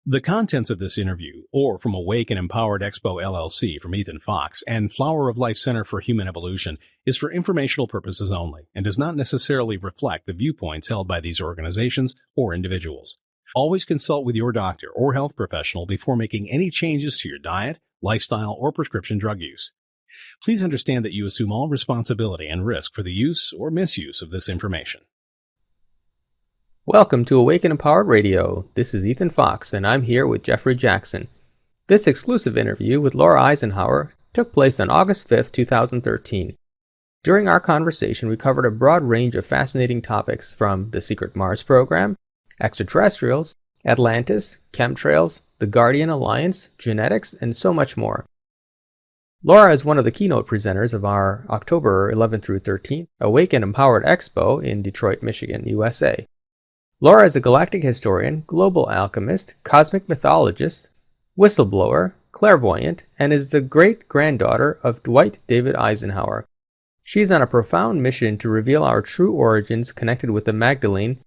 The contents of this interview, or from Awake and Empowered Expo LLC from Ethan Fox and Flower of Life Center for Human Evolution, is for informational purposes only and does not necessarily reflect the viewpoints held by these organizations or individuals. Always consult with your doctor or health professional before making any changes to your diet, lifestyle, or prescription drug use. Please understand that you assume all responsibility and risk for the use or misuse of this information. Welcome to Awake and Empowered Radio. This is Ethan Fox, and I'm here with Jeffery Jaxen. This exclusive interview with Laura Eisenhower took place on August 5th, 2013. During our conversation, we covered a broad range of fascinating topics from the Secret Mars program, Extraterrestrials, Atlantis, Chemtrails, the Guardian Alliance, genetics, and so much more. Laura is one of the keynote presenters of our October 11th through 13th Awake and Empowered Expo in Detroit, Michigan, USA. Laura is a galactic historian, global alchemist, cosmic mythologist, whistleblower, clairvoyant, and is the great-granddaughter of Dwight David Eisenhower. She is on a profound mission to reveal our true origins connected with the Magdalene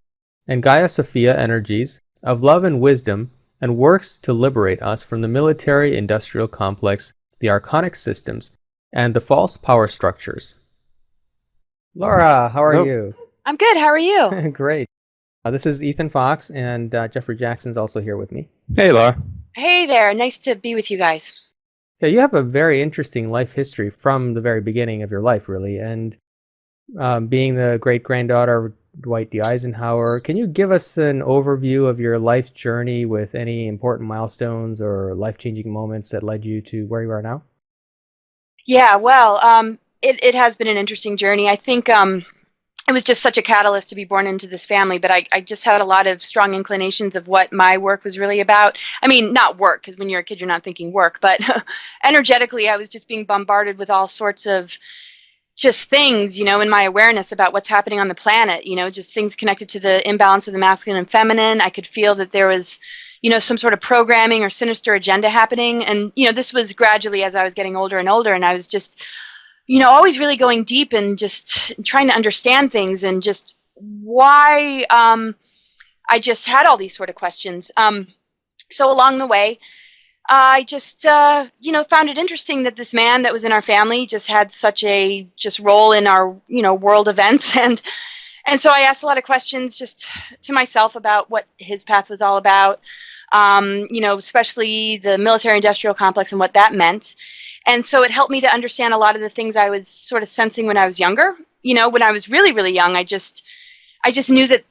and Gaia Sophia energies of love and wisdom, and works to liberate us from the military-industrial complex, the Archonic systems, and the false power structures. Laura, how are you? I'm good. How are you? Great. This is Ethan Fox, and Jeffery Jaxen's also here with me. Hey, Laura. Hey there. Nice to be with you guys. Okay, you have a very interesting life history from the very beginning of your life, really, and being the great-granddaughter of Dwight D. Eisenhower, can you give us an overview of your life journey with any important milestones or life-changing moments that led you to where you are now? Yeah, well, it has been an interesting journey. I think it was just such a catalyst to be born into this family, but I just had a lot of strong inclinations of what my work was really about. I mean, not work, because when you're a kid, you're not thinking work, but energetically, I was just being bombarded with all sorts of just things, in my awareness about what's happening on the planet, just things connected to the imbalance of the masculine and feminine. I could feel that there was, some sort of programming or sinister agenda happening. And, this was gradually as I was getting older and older, and I was just always really going deep and just trying to understand things and just why I just had all these sort of questions. So along the way, I just, found it interesting that this man that was in our family just had such a role in our, world events. And so I asked a lot of questions just to myself about what his path was all about, especially the military-industrial complex and what that meant. And so it helped me to understand a lot of the things I was sort of sensing when I was younger. When I was really, really young, I just knew that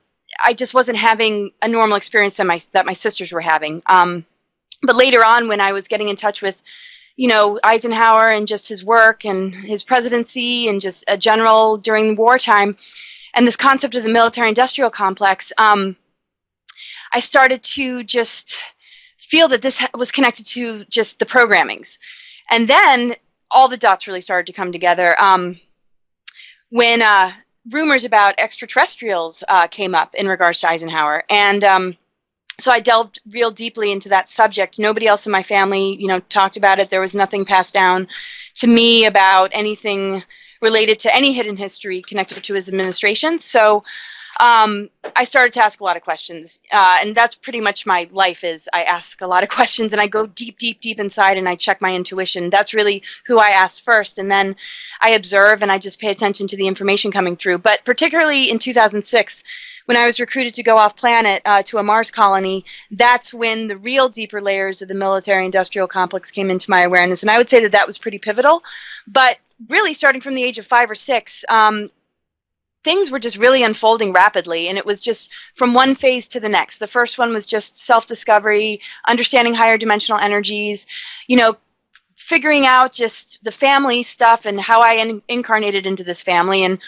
I just wasn't having a normal experience that my sisters were having. But later on, when I was getting in touch with, Eisenhower and just his work and his presidency and just a general during wartime, and this concept of the military-industrial complex, I started to just feel that this was connected to just the programmings. And then all the dots really started to come together when rumors about extraterrestrials came up in regards to Eisenhower. And so I delved real deeply into that subject. Nobody else in my family, talked about it. There was nothing passed down to me about anything related to any hidden history connected to his administration. So I started to ask a lot of questions, and that's pretty much my life is I ask a lot of questions and I go deep, deep, deep inside and I check my intuition. That's really who I ask first, and then I observe and I just pay attention to the information coming through. But particularly in 2006, when I was recruited to go off planet to a Mars colony, that's when the real deeper layers of the military-industrial complex came into my awareness. And I would say that was pretty pivotal. But really, starting from the age of 5 or 6, things were just really unfolding rapidly, and it was just from one phase to the next. The first one was just self-discovery, understanding higher dimensional energies, figuring out just the family stuff and how I incarnated into this family. And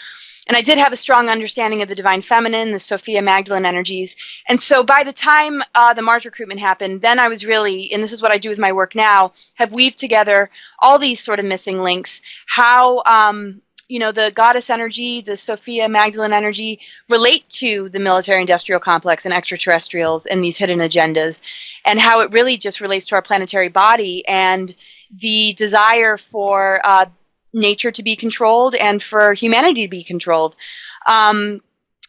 I did have a strong understanding of the divine feminine, the Sophia Magdalene energies. And so by the time the Mars recruitment happened, then I was really, and this is what I do with my work now, have weaved together all these sort of missing links, how the goddess energy, the Sophia Magdalene energy relate to the military-industrial complex and extraterrestrials and these hidden agendas, and how it really just relates to our planetary body and the desire for nature to be controlled and for humanity to be controlled. And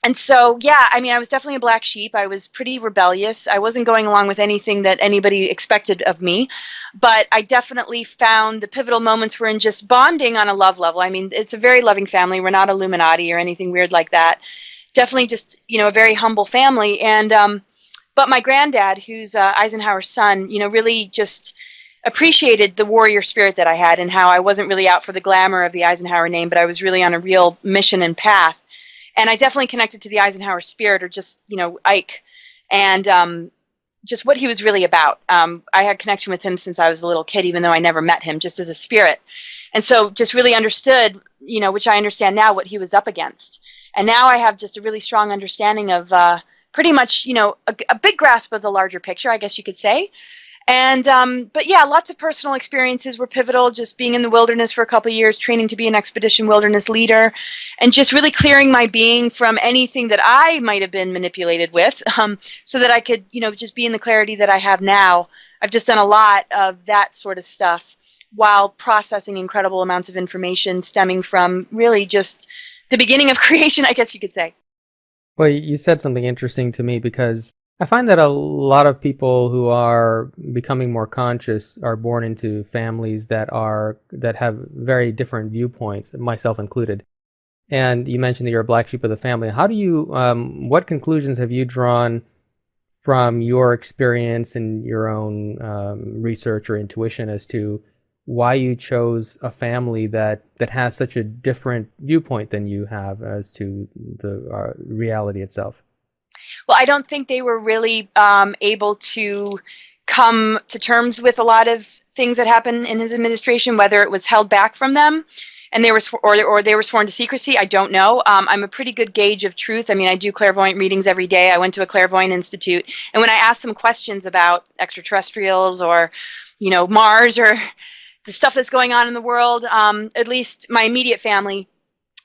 And so, yeah, I mean, I was definitely a black sheep. I was pretty rebellious. I wasn't going along with anything that anybody expected of me. But I definitely found the pivotal moments were in just bonding on a love level. I mean, it's a very loving family. We're not Illuminati or anything weird like that. Definitely just, a very humble family. And, but my granddad, who's Eisenhower's son, really just appreciated the warrior spirit that I had and how I wasn't really out for the glamour of the Eisenhower name, but I was really on a real mission and path. And I definitely connected to the Eisenhower spirit, or just, Ike, and just what he was really about. I had connection with him since I was a little kid, even though I never met him, just as a spirit. And so just really understood, which I understand now, what he was up against. And now I have just a really strong understanding of pretty much, a big grasp of the larger picture, I guess you could say. And, but yeah, lots of personal experiences were pivotal, just being in the wilderness for a couple of years, training to be an expedition wilderness leader, and just really clearing my being from anything that I might have been manipulated with, so that I could, just be in the clarity that I have now. I've just done a lot of that sort of stuff while processing incredible amounts of information stemming from really just the beginning of creation, I guess you could say. Well, you said something interesting to me, because I find that a lot of people who are becoming more conscious are born into families that have very different viewpoints, myself included. And you mentioned that you're a black sheep of the family. How do you, what conclusions have you drawn from your experience and your own research or intuition as to why you chose a family that has such a different viewpoint than you have as to the reality itself? Well, I don't think they were really able to come to terms with a lot of things that happened in his administration, whether it was held back from them and they were or they were sworn to secrecy. I don't know. I'm a pretty good gauge of truth. I mean, I do clairvoyant readings every day. I went to a clairvoyant institute, and when I asked them questions about extraterrestrials or, Mars or the stuff that's going on in the world, at least my immediate family,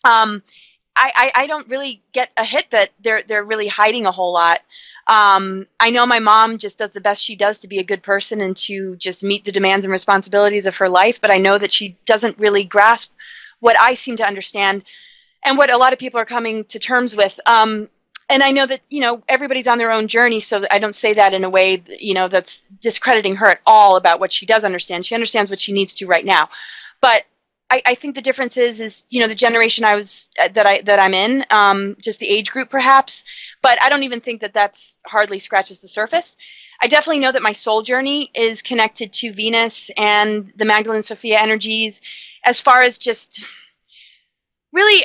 I don't really get a hit that they're really hiding a whole lot. I know my mom just does the best she does to be a good person and to just meet the demands and responsibilities of her life, but I know that she doesn't really grasp what I seem to understand and what a lot of people are coming to terms with. And I know that, everybody's on their own journey, so I don't say that in a way, that's discrediting her at all about what she does understand. She understands what she needs to right now. But I think the difference is the generation that I'm in, just the age group perhaps, but I don't even think that that's hardly scratches the surface. I definitely know that my soul journey is connected to Venus and the Magdalene Sophia energies, as far as just really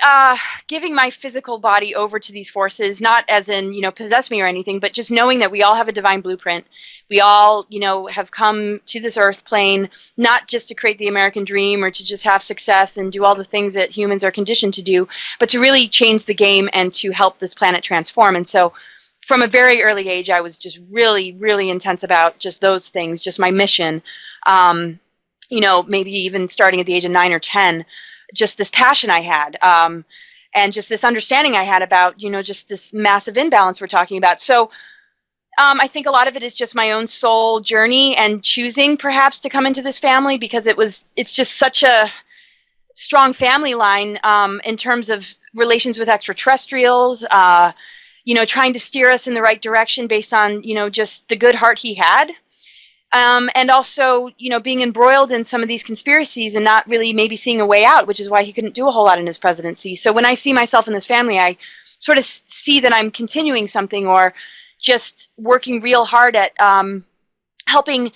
giving my physical body over to these forces, not as in, possess me or anything, but just knowing that we all have a divine blueprint. We all, have come to this earth plane, not just to create the American dream or to just have success and do all the things that humans are conditioned to do, but to really change the game and to help this planet transform. And so from a very early age, I was just really, really intense about just those things, just my mission. Maybe even starting at the age of 9 or 10, just this passion I had, and just this understanding I had about, just this massive imbalance we're talking about. So I think a lot of it is just my own soul journey and choosing perhaps to come into this family, because it's just such a strong family line in terms of relations with extraterrestrials, trying to steer us in the right direction based on, just the good heart he had. And also, being embroiled in some of these conspiracies and not really maybe seeing a way out, which is why he couldn't do a whole lot in his presidency. So when I see myself in this family, I sort of see that I'm continuing something, or just working real hard at helping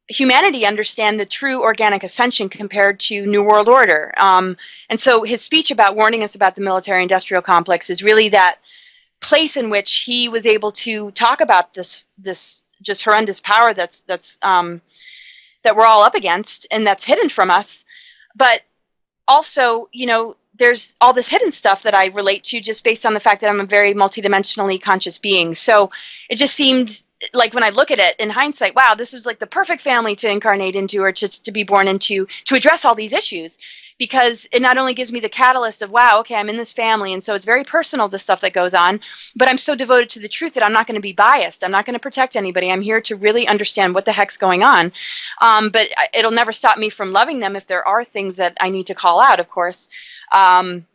humanity understand the true organic ascension compared to New World Order. And so his speech about warning us about the military-industrial complex is really that place in which he was able to talk about this just horrendous power that we're all up against and that's hidden from us. But also, there's all this hidden stuff that I relate to just based on the fact that I'm a very multidimensionally conscious being. So it just seemed like, when I look at it in hindsight, wow, this is like the perfect family to incarnate into, or just to be born into, to address all these issues. Because it not only gives me the catalyst of, wow, okay, I'm in this family, and so it's very personal, the stuff that goes on, but I'm so devoted to the truth that I'm not going to be biased. I'm not going to protect anybody. I'm here to really understand what the heck's going on. But it'll never stop me from loving them if there are things that I need to call out, of course. And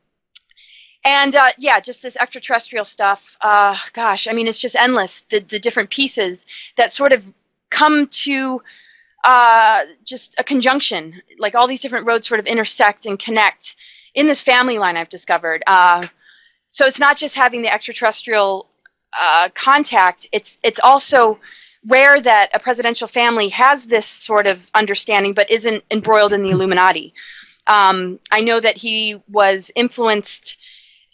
And yeah, just this extraterrestrial stuff. Gosh, I mean, it's just endless. The different pieces that sort of come to just a conjunction, like all these different roads sort of intersect and connect in this family line I've discovered. So it's not just having the extraterrestrial contact. It's also rare that a presidential family has this sort of understanding, but isn't embroiled in the Illuminati. I know that he was influenced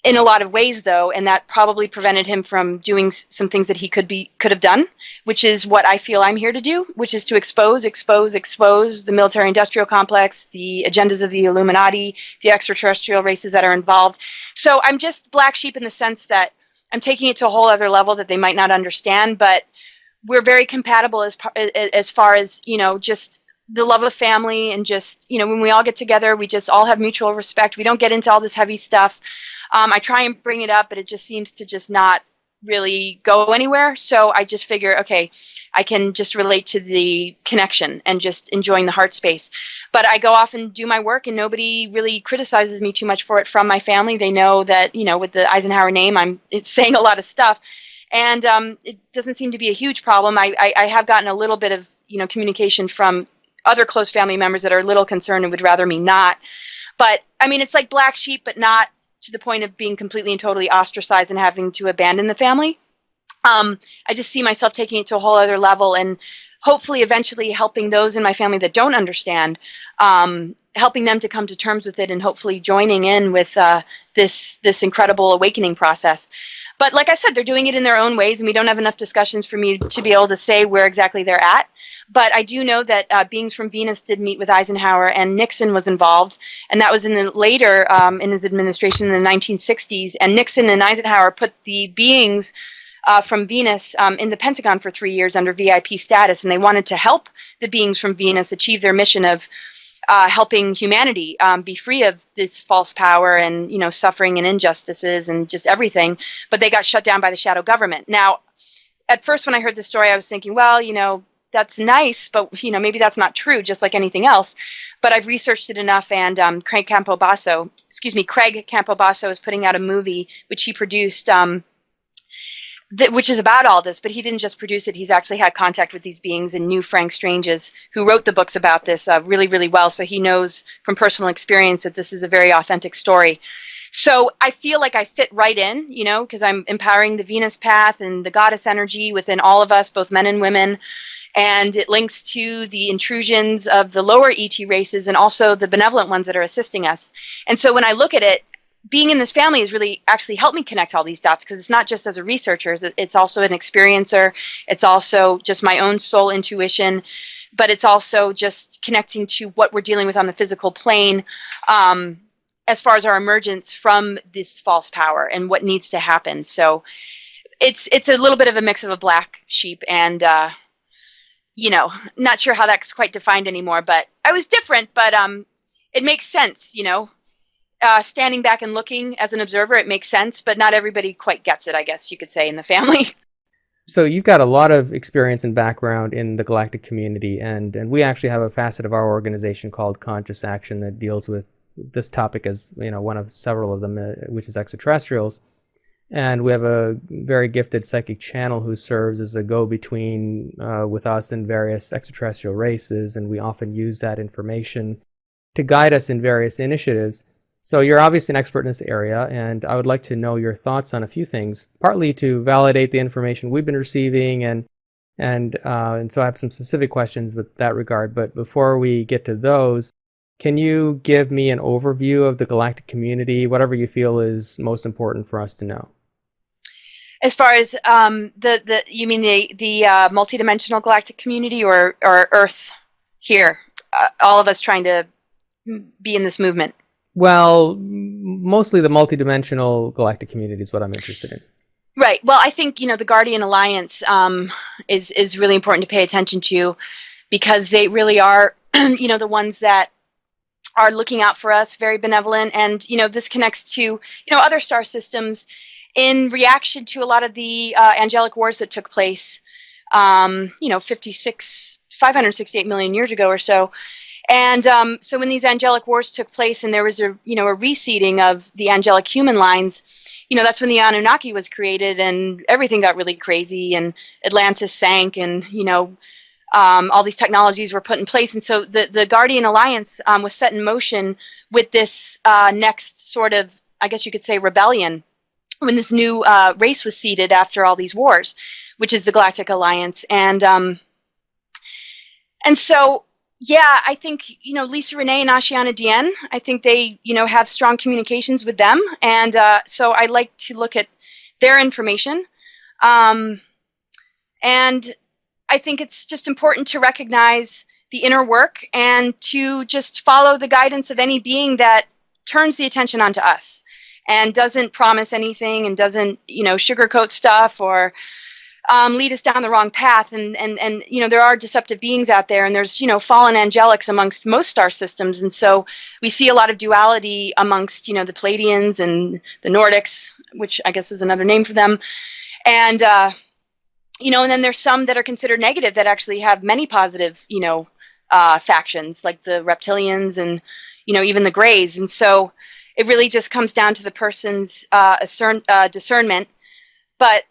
in a lot of ways, though, and that probably prevented him from doing some things that he could have done, which is what I feel I'm here to do, which is to expose the military-industrial complex, the agendas of the Illuminati, the extraterrestrial races that are involved. So I'm just black sheep in the sense that I'm taking it to a whole other level that they might not understand, but we're very compatible as far as, just the love of family, and just, when we all get together, we just all have mutual respect. We don't get into all this heavy stuff. I try and bring it up, but it just seems to just not really go anywhere. So I just figure, okay, I can just relate to the connection and just enjoying the heart space. But I go off and do my work, and nobody really criticizes me too much for it from my family. They know that, with the Eisenhower name, it's saying a lot of stuff. And it doesn't seem to be a huge problem. I have gotten a little bit of, communication from other close family members that are a little concerned and would rather me not. But, I mean, it's like black sheep, but not to the point of being completely and totally ostracized and having to abandon the family. I just see myself taking it to a whole other level, and hopefully eventually helping those in my family that don't understand, helping them to come to terms with it, and hopefully joining in with this incredible awakening process. But like I said, they're doing it in their own ways, and we don't have enough discussions for me to be able to say where exactly they're at. But I do know that beings from Venus did meet with Eisenhower, and Nixon was involved, and that was in the later in his administration in the 1960s. And Nixon and Eisenhower put the beings from Venus in the Pentagon for 3 years under VIP status, and they wanted to help the beings from Venus achieve their mission of helping humanity be free of this false power and suffering and injustices and just everything. But they got shut down by the shadow government. Now, at first when I heard this story, I was thinking, well, that's nice, but maybe that's not true, just like anything else. But I've researched it enough, and Craig Campobasso is putting out a movie which he produced, which is about all this. But he didn't just produce it; he's actually had contact with these beings and knew Frank Strange's, who wrote the books about this, really, really well. So he knows from personal experience that this is a very authentic story. So I feel like I fit right in, because I'm empowering the Venus path and the goddess energy within all of us, both men and women. And it links to the intrusions of the lower ET races and also the benevolent ones that are assisting us. And so when I look at it, being in this family has really actually helped me connect all these dots, because it's not just as a researcher, it's also an experiencer. It's also just my own soul intuition, but it's also just connecting to what we're dealing with on the physical plane as far as our emergence from this false power and what needs to happen. So it's a little bit of a mix of a black sheep and not sure how that's quite defined anymore, but I was different, but it makes sense, standing back and looking as an observer, it makes sense, but not everybody quite gets it, I guess you could say, in the family. So you've got a lot of experience and background in the galactic community, and we actually have a facet of our organization called Conscious Action that deals with this topic as, one of several of them, which is extraterrestrials. And we have a very gifted psychic channel who serves as a go-between with us and various extraterrestrial races, and we often use that information to guide us in various initiatives. So you're obviously an expert in this area, and I would like to know your thoughts on a few things, partly to validate the information we've been receiving, and so I have some specific questions with that regard. But before we get to those, can you give me an overview of the galactic community, whatever you feel is most important for us to know? As far as you mean the multidimensional galactic community, or Earth here, all of us trying to be in this movement? Well, mostly the multidimensional galactic community is what I'm interested in. Right. Well, I think the Guardian Alliance is really important to pay attention to, because they really are the ones that are looking out for us, very benevolent, and this connects to other star systems in reaction to a lot of the angelic wars that took place 568 million years ago or so. And so when these angelic wars took place and there was a reseeding of the angelic human lines, that's when the Anunnaki was created and everything got really crazy and Atlantis sank and, all these technologies were put in place. And so the Guardian Alliance was set in motion with this next sort of, I guess you could say, rebellion when this new race was seeded after all these wars, which is the Galactic Alliance. And so, yeah, I think, Lisa Renee and Ashiana Dienne, I think they, have strong communications with them. And so I like to look at their information. And I think it's just important to recognize the inner work and to just follow the guidance of any being that turns the attention onto us and doesn't promise anything and doesn't, sugarcoat stuff or lead us down the wrong path. And there are deceptive beings out there, and there's, fallen angelics amongst most star systems. And so we see a lot of duality amongst, the Pleiadians and the Nordics, which I guess is another name for them. And, and then there's some that are considered negative that actually have many positive, factions, like the reptilians and, even the Greys. And so it really just comes down to the person's discernment. But,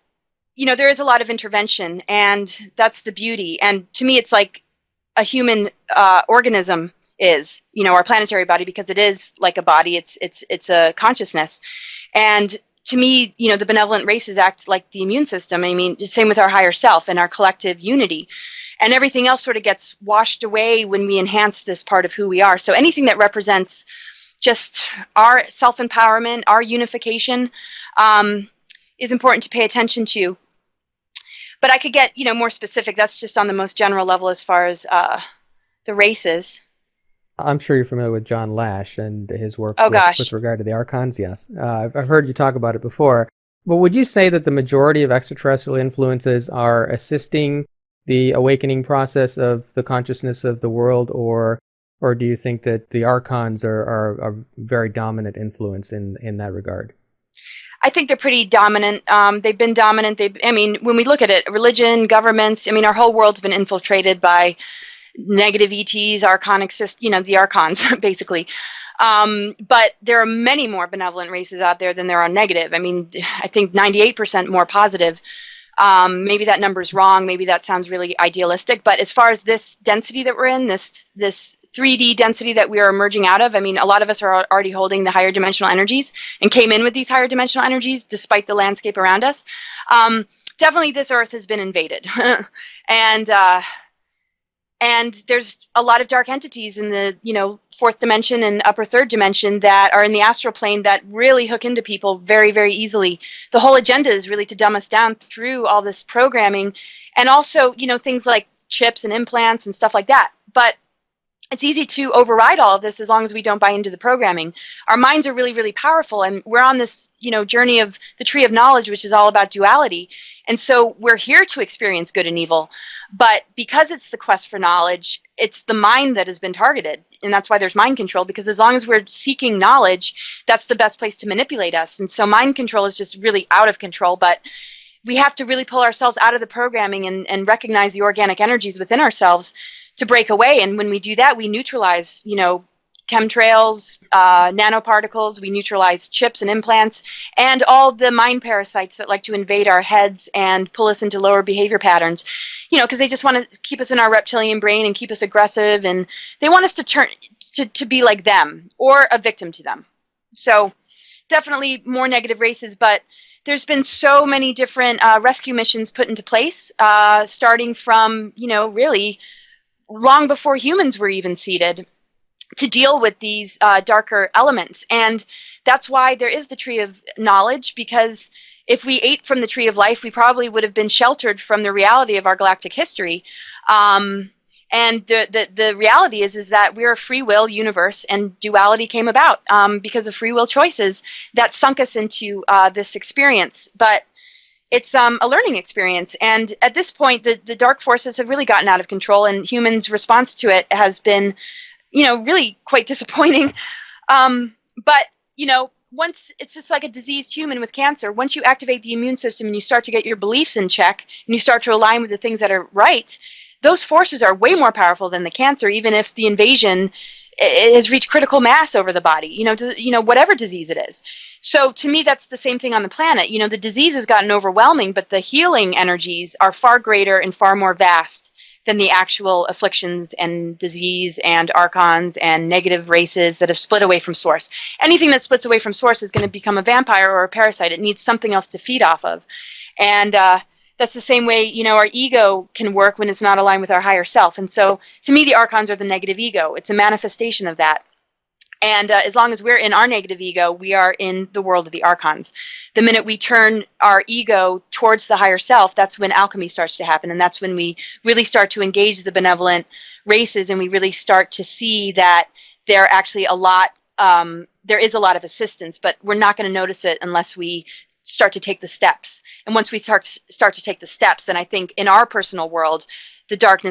there is a lot of intervention, and that's the beauty. And to me, it's like a human organism is, our planetary body, because it is like a body. It's a consciousness. And to me, the benevolent races act like the immune system. I mean, same with our higher self and our collective unity. And everything else sort of gets washed away when we enhance this part of who we are. So anything that represents just our self-empowerment, our unification, is important to pay attention to. But I could get, more specific. That's just on the most general level as far as the races. I'm sure you're familiar with John Lash and his work with regard to the Archons, yes. I've heard you talk about it before. But would you say that the majority of extraterrestrial influences are assisting the awakening process of the consciousness of the world, or do you think that the Archons are a very dominant influence in that regard? I think they're pretty dominant. They've been dominant. When we look at it, religion, governments, our whole world's been infiltrated by negative ETs, archonic, the Archons, basically. But there are many more benevolent races out there than there are negative. I think 98% more positive. Maybe that number's wrong. Maybe that sounds really idealistic. But as far as this density that we're in, this 3D density that we are emerging out of, a lot of us are already holding the higher dimensional energies and came in with these higher dimensional energies despite the landscape around us. Definitely this Earth has been invaded. And there's a lot of dark entities in the, fourth dimension and upper third dimension that are in the astral plane that really hook into people very, very easily. The whole agenda is really to dumb us down through all this programming and also, things like chips and implants and stuff like that. But it's easy to override all of this as long as we don't buy into the programming. Our minds are really, really powerful, and we're on this, journey of the tree of knowledge, which is all about duality. And so we're here to experience good and evil. But because it's the quest for knowledge, it's the mind that has been targeted. And that's why there's mind control, because as long as we're seeking knowledge, that's the best place to manipulate us. And so mind control is just really out of control. But we have to really pull ourselves out of the programming and recognize the organic energies within ourselves to break away. And when we do that, we neutralize, chemtrails, nanoparticles, we neutralize chips and implants, and all the mind parasites that like to invade our heads and pull us into lower behavior patterns, because they just want to keep us in our reptilian brain and keep us aggressive, and they want us to turn to be like them or a victim to them. So definitely more negative races, but there's been so many different rescue missions put into place, starting from, really long before humans were even seeded, to deal with these darker elements. And that's why there is the tree of knowledge, because if we ate from the tree of life, we probably would have been sheltered from the reality of our galactic history. And the reality is that we're a free will universe, and duality came about because of free will choices that sunk us into this experience. But it's a learning experience. And at this point, the dark forces have really gotten out of control, and humans' response to it has been, really quite disappointing. But, once it's just like a diseased human with cancer, once you activate the immune system and you start to get your beliefs in check and you start to align with the things that are right, those forces are way more powerful than the cancer, even if the invasion has reached critical mass over the body, whatever disease it is. So to me, that's the same thing on the planet. The disease has gotten overwhelming, but the healing energies are far greater and far more vast than the actual afflictions and disease and archons and negative races that have split away from source. Anything that splits away from source is going to become a vampire or a parasite. It needs something else to feed off of. And that's the same way, our ego can work when it's not aligned with our higher self. And so to me, the archons are the negative ego. It's a manifestation of that. And as long as we're in our negative ego, we are in the world of the archons. The minute we turn our ego towards the higher self, that's when alchemy starts to happen. And that's when we really start to engage the benevolent races, and we really start to see that there is a lot of assistance, but we're not going to notice it unless we start to take the steps. And once we start to take the steps, then I think in our personal world, the dark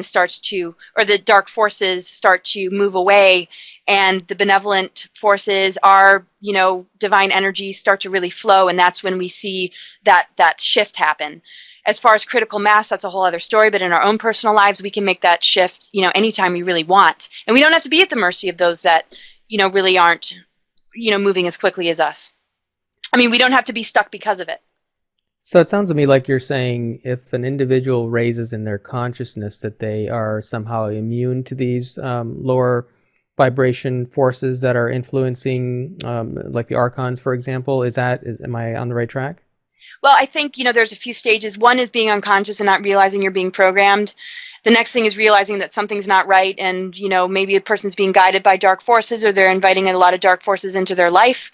forces start to move away, and the benevolent forces, our, divine energies start to really flow. And that's when we see that shift happen. As far as critical mass, that's a whole other story. But in our own personal lives, we can make that shift, anytime we really want. And we don't have to be at the mercy of those that, really aren't, moving as quickly as us. I mean, we don't have to be stuck because of it. So it sounds to me like you're saying if an individual raises in their consciousness that they are somehow immune to these lower vibration forces that are influencing, like the archons, for example, am I on the right track? Well, I think, there's a few stages. One is being unconscious and not realizing you're being programmed. The next thing is realizing that something's not right, and, maybe a person's being guided by dark forces, or they're inviting a lot of dark forces into their life.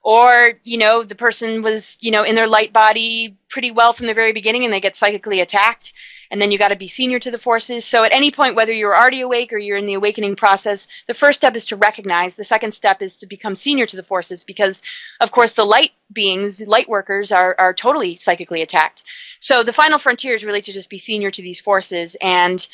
Or, the person was, in their light body pretty well from the very beginning, and they get psychically attacked. And then you got to be senior to the forces. So at any point, whether you're already awake or you're in the awakening process, the first step is to recognize. The second step is to become senior to the forces, because, of course, the light beings, light workers, are totally psychically attacked. So the final frontier is really to just be senior to these forces. And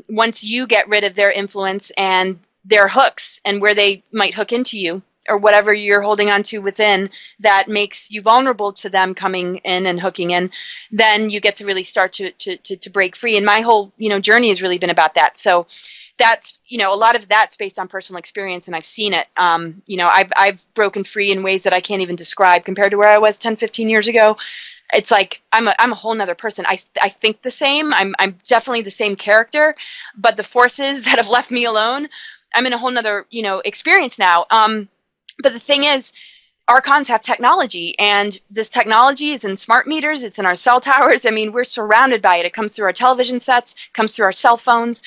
once you get rid of their influence and their hooks and where they might hook into you, or whatever you're holding on to within that makes you vulnerable to them coming in and hooking in, then you get to really start to break free. And my whole, journey has really been about that. So that's, a lot of that's based on personal experience, and I've seen it. I've broken free in ways that I can't even describe compared to where I was 10, 15 years ago. It's like I'm a whole nother person. I think the same. I'm definitely the same character, but the forces that have left me alone, I'm in a whole nother, experience now. But the thing is, Archons have technology, and this technology is in smart meters, it's in our cell towers. I mean, we're surrounded by it. It comes through our television sets, comes through our cell phones.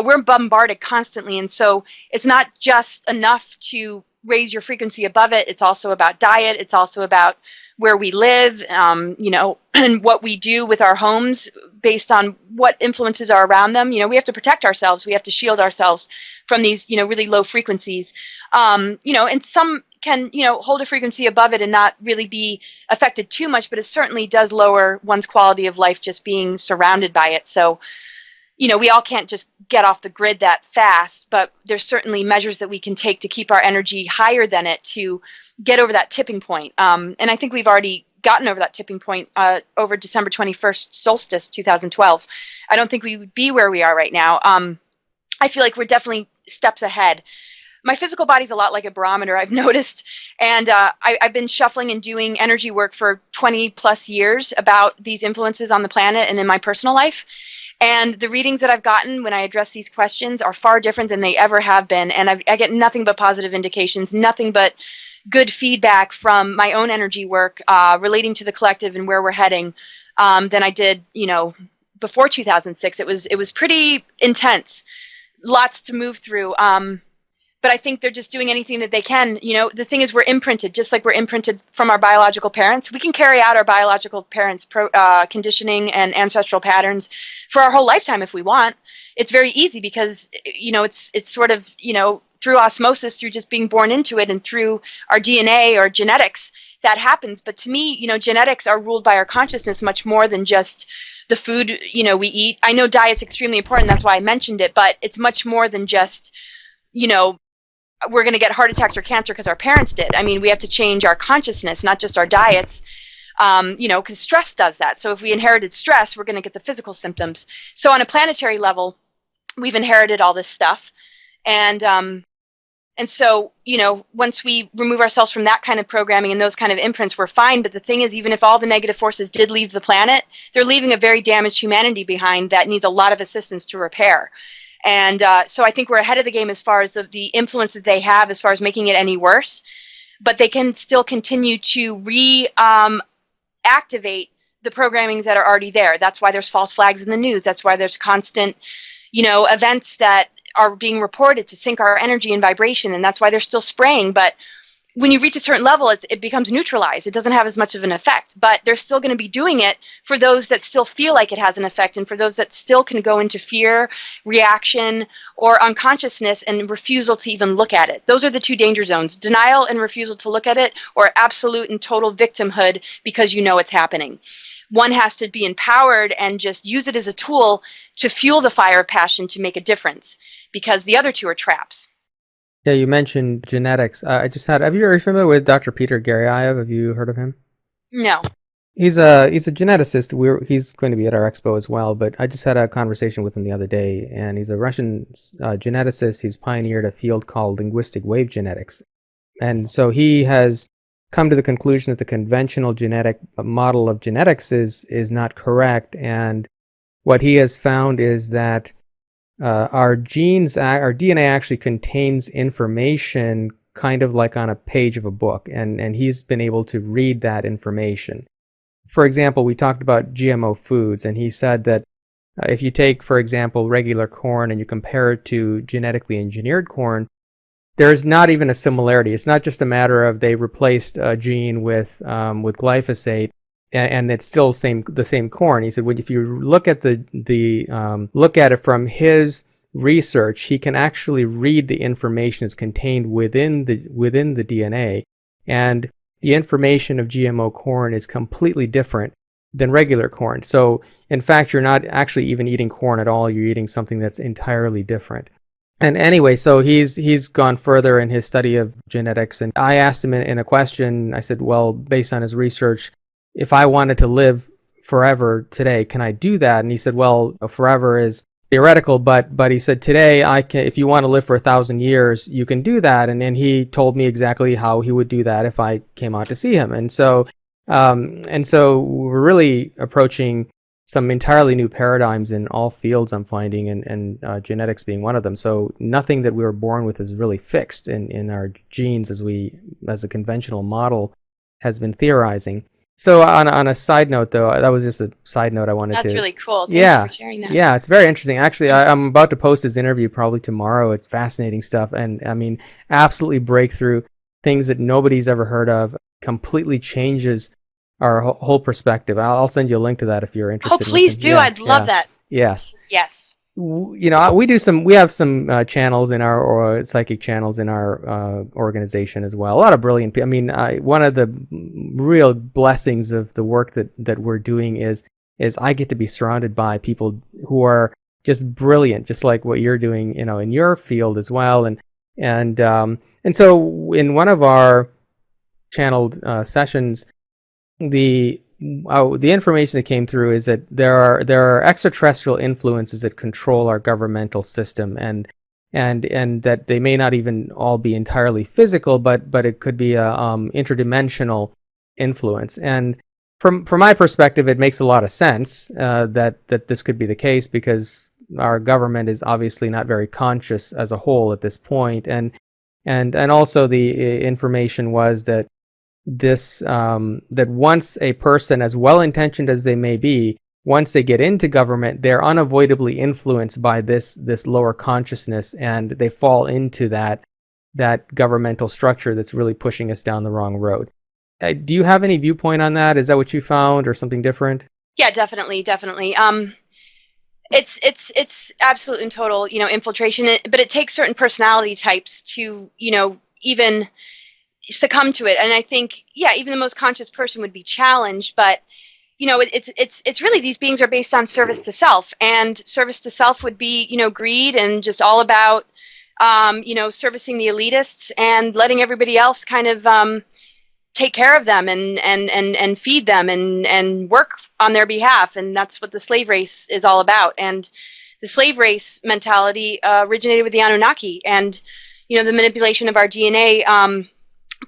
We're bombarded constantly, and so it's not just enough to raise your frequency above it. It's also about diet. It's also about where we live, and what we do with our homes based on what influences are around them. We have to protect ourselves. We have to shield ourselves from these, really low frequencies. And some can, hold a frequency above it and not really be affected too much, but it certainly does lower one's quality of life just being surrounded by it. So, we all can't just get off the grid that fast, but there's certainly measures that we can take to keep our energy higher than it to get over that tipping point. And I think we've already gotten over that tipping point over December 21st solstice 2012. I don't think we would be where we are right now. I feel like we're definitely steps ahead. My physical body's a lot like a barometer, I've noticed. And I've been shuffling and doing energy work for 20 plus years about these influences on the planet and in my personal life. And the readings that I've gotten when I address these questions are far different than they ever have been. And I get nothing but positive indications, nothing but good feedback from my own energy work relating to the collective and where we're heading than I did, before 2006. It was pretty intense, lots to move through. But I think they're just doing anything that they can. The thing is, we're imprinted, just like we're imprinted from our biological parents. We can carry out our biological parents' conditioning and ancestral patterns for our whole lifetime if we want. It's very easy because, it's sort of, through osmosis, through just being born into it and through our DNA or genetics that happens. But to me, genetics are ruled by our consciousness much more than just the food, we eat. I know diet's extremely important. That's why I mentioned it. But it's much more than just, we're going to get heart attacks or cancer because our parents did. I mean, we have to change our consciousness, not just our diets. because stress does that. So if we inherited stress, we're going to get the physical symptoms. So on a planetary level, we've inherited all this stuff. And so, once we remove ourselves from that kind of programming and those kind of imprints, we're fine. But the thing is, even if all the negative forces did leave the planet, they're leaving a very damaged humanity behind that needs a lot of assistance to repair. And so I think we're ahead of the game as far as the influence that they have as far as making it any worse. But they can still continue to reactivate the programmings that are already there. That's why there's false flags in the news. That's why there's constant, events that are being reported to sink our energy and vibration, and that's why they're still spraying. But when you reach a certain level, it becomes neutralized. It doesn't have as much of an effect, but they're still going to be doing it for those that still feel like it has an effect, and for those that still can go into fear, reaction, or unconsciousness and refusal to even look at it. Those are the two danger zones: denial and refusal to look at it, or absolute and total victimhood because it's happening. One has to be empowered and just use it as a tool to fuel the fire of passion to make a difference, because the other two are traps. Yeah, you mentioned genetics. Are you familiar with Dr. Peter Garyaev? Have you heard of him? No. He's a geneticist. He's going to be at our expo as well, but I just had a conversation with him the other day, and he's a Russian geneticist. He's pioneered a field called linguistic wave genetics. And so he has come to the conclusion that the conventional genetic model of genetics is not correct. And what he has found is that our DNA actually contains information kind of like on a page of a book, and he's been able to read that information. For example, we talked about GMO foods, and he said that if you take, for example, regular corn and you compare it to genetically engineered corn, there's not even a similarity. It's not just a matter of they replaced a gene with glyphosate, and it's still the same corn. He said, well, if you look at look at it from his research, he can actually read the information that's contained within the DNA, and the information of GMO corn is completely different than regular corn. So, in fact, you're not actually even eating corn at all. You're eating something that's entirely different. And anyway, so he's gone further in his study of genetics, and I asked him in a question. I said, well, based on his research, if I wanted to live forever today, can I do that? And he said, well, forever is theoretical, but he said, today, if you want to live for 1,000 years, you can do that. And then he told me exactly how he would do that if I came out to see him. And so we're really approaching some entirely new paradigms in all fields, I'm finding, and genetics being one of them. So nothing that we were born with is really fixed in our genes as a conventional model has been theorizing. So on a side note, though, that was just a side note I wanted to... That's really cool. Thank you for sharing that. Yeah, it's very interesting. Actually, I'm about to post his interview probably tomorrow. It's fascinating stuff. And I mean, absolutely breakthrough, things that nobody's ever heard of, completely changes our whole perspective. I'll send you a link to that if you're interested. Oh, please do. I'd love that. Yes. Yes. We have some channels in our psychic channels in our organization as well. A lot of brilliant people. I mean, one of the real blessings of the work that we're doing is I get to be surrounded by people who are just brilliant, just like what you're doing, in your field as well. And so in one of our channeled sessions, the information that came through is that there are extraterrestrial influences that control our governmental system, and that they may not even all be entirely physical, but it could be a interdimensional influence. And from my perspective, it makes a lot of sense that this could be the case, because our government is obviously not very conscious as a whole at this point, and also the information was that that once a person, as well-intentioned as they may be, once they get into government, they're unavoidably influenced by this lower consciousness, and they fall into that governmental structure that's really pushing us down the wrong road. Do you have any viewpoint on that? Is that what you found, or something different? Yeah, definitely. It's absolute and total, infiltration, but it takes certain personality types to, even succumb to it. And I think, even the most conscious person would be challenged, but it's really, these beings are based on service to self, and service to self would be, greed and just all about, servicing the elitists and letting everybody else kind of take care of them and feed them and work on their behalf. And that's what the slave race is all about. And the slave race mentality originated with the Anunnaki, and, you know, the manipulation of our DNA,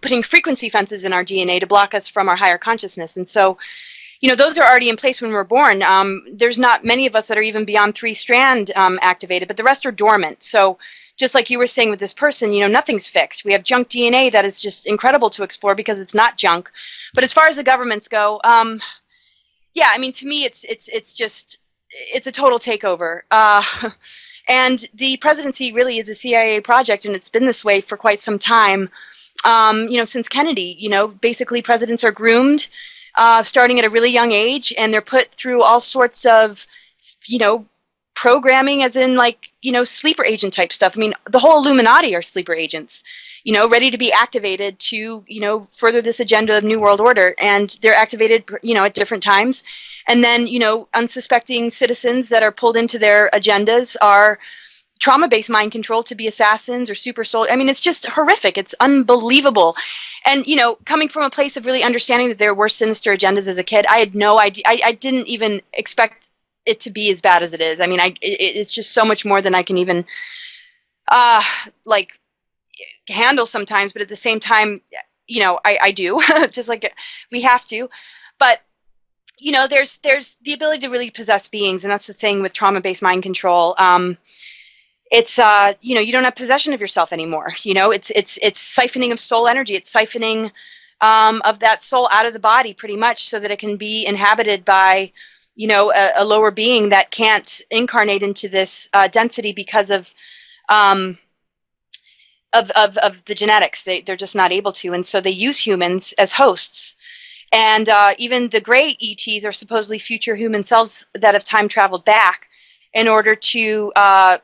putting frequency fences in our DNA to block us from our higher consciousness. And so, you know, those are already in place when we're born. There's not many of us that are even beyond 3-strand activated, but the rest are dormant. So just like you were saying with this person, you know, nothing's fixed. We have junk DNA that is just incredible to explore because it's not junk. But as far as the governments go, yeah, I mean, to me, it's a total takeover. And the presidency really is a CIA project, and it's been this way for quite some time. You know, since Kennedy, you know, basically presidents are groomed starting at a really young age, and they're put through all sorts of, you know, programming, as in, like, you know, sleeper agent type stuff. I mean, the whole Illuminati are sleeper agents, you know, ready to be activated to, you know, further this agenda of New World Order. And they're activated, you know, at different times. And then, you know, unsuspecting citizens that are pulled into their agendas are trauma-based mind control to be assassins or super soldiers. I mean, it's just horrific. It's unbelievable. And, you know, coming from a place of really understanding that there were sinister agendas as a kid, I had no idea. I didn't even expect it to be as bad as it is. I mean, it's just so much more than I can even, like, handle sometimes. But at the same time, you know, I do, just like we have to. But, you know, there's the ability to really possess beings. And that's the thing with trauma-based mind control. It's you know, you don't have possession of yourself anymore. You know, it's siphoning of soul energy. It's siphoning of that soul out of the body, pretty much, so that it can be inhabited by, you know, a lower being that can't incarnate into this density because of the genetics. They're just not able to, and so they use humans as hosts. And even the gray ETs are supposedly future human cells that have time traveled back in order to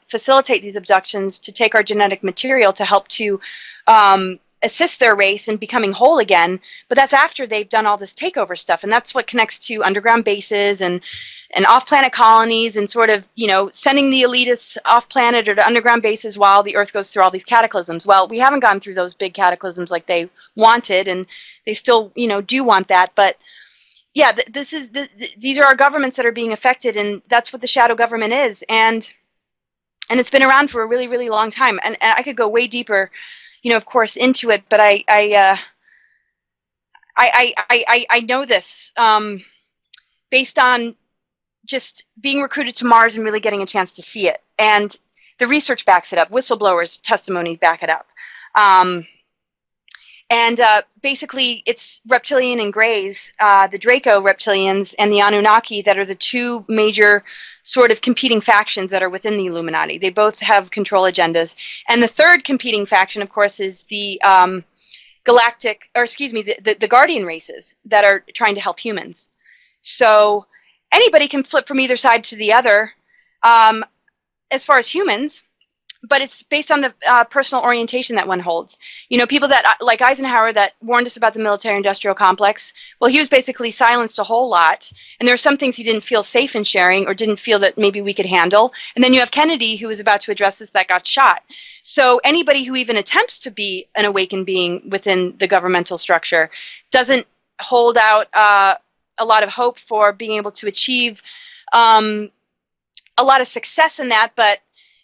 facilitate these abductions, to take our genetic material to help to assist their race in becoming whole again. But that's after they've done all this takeover stuff. And that's what connects to underground bases and off-planet colonies, and sort of, you know, sending the elitists off-planet or to underground bases while the Earth goes through all these cataclysms. Well, we haven't gone through those big cataclysms like they wanted, and they still, you know, do want that. But yeah, these are our governments that are being affected, and that's what the shadow government is. And it's been around for a really, really long time. And I could go way deeper, you know, of course, into it, but I know this based on just being recruited to Mars and really getting a chance to see it. And the research backs it up. Whistleblowers' testimony back it up. And basically, it's reptilian and grays, the Draco reptilians and the Anunnaki, that are the two major sort of competing factions that are within the Illuminati. They both have control agendas. And the third competing faction, of course, is the galactic, or excuse me, the Guardian races that are trying to help humans. So anybody can flip from either side to the other as far as humans, but it's based on the personal orientation that one holds. You know, people that, like Eisenhower, that warned us about the military-industrial complex, well, he was basically silenced a whole lot, and there were some things he didn't feel safe in sharing or didn't feel that maybe we could handle. And then you have Kennedy, who was about to address this, that got shot. So anybody who even attempts to be an awakened being within the governmental structure doesn't hold out a lot of hope for being able to achieve a lot of success in that. But,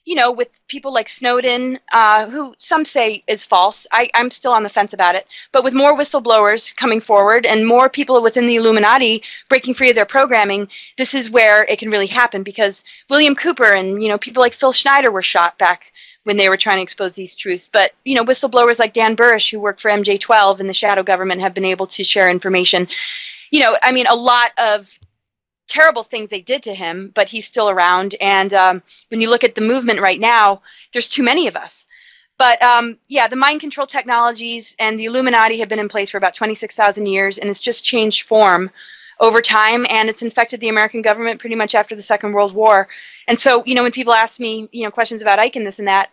you know, with people like Snowden, who some say is false, I'm still on the fence about it, but with more whistleblowers coming forward and more people within the Illuminati breaking free of their programming, this is where it can really happen. Because William Cooper and, you know, people like Phil Schneider were shot back when they were trying to expose these truths. But, you know, whistleblowers like Dan Burrish, who worked for MJ12 and the shadow government, have been able to share information. You know, I mean, a lot of terrible things they did to him, but he's still around. And when you look at the movement right now, there's too many of us. But yeah, the mind control technologies and the Illuminati have been in place for about 26,000 years, and it's just changed form over time, and it's infected the American government pretty much after the Second World War. And so, you know, when people ask me, you know, questions about Ike and this and that,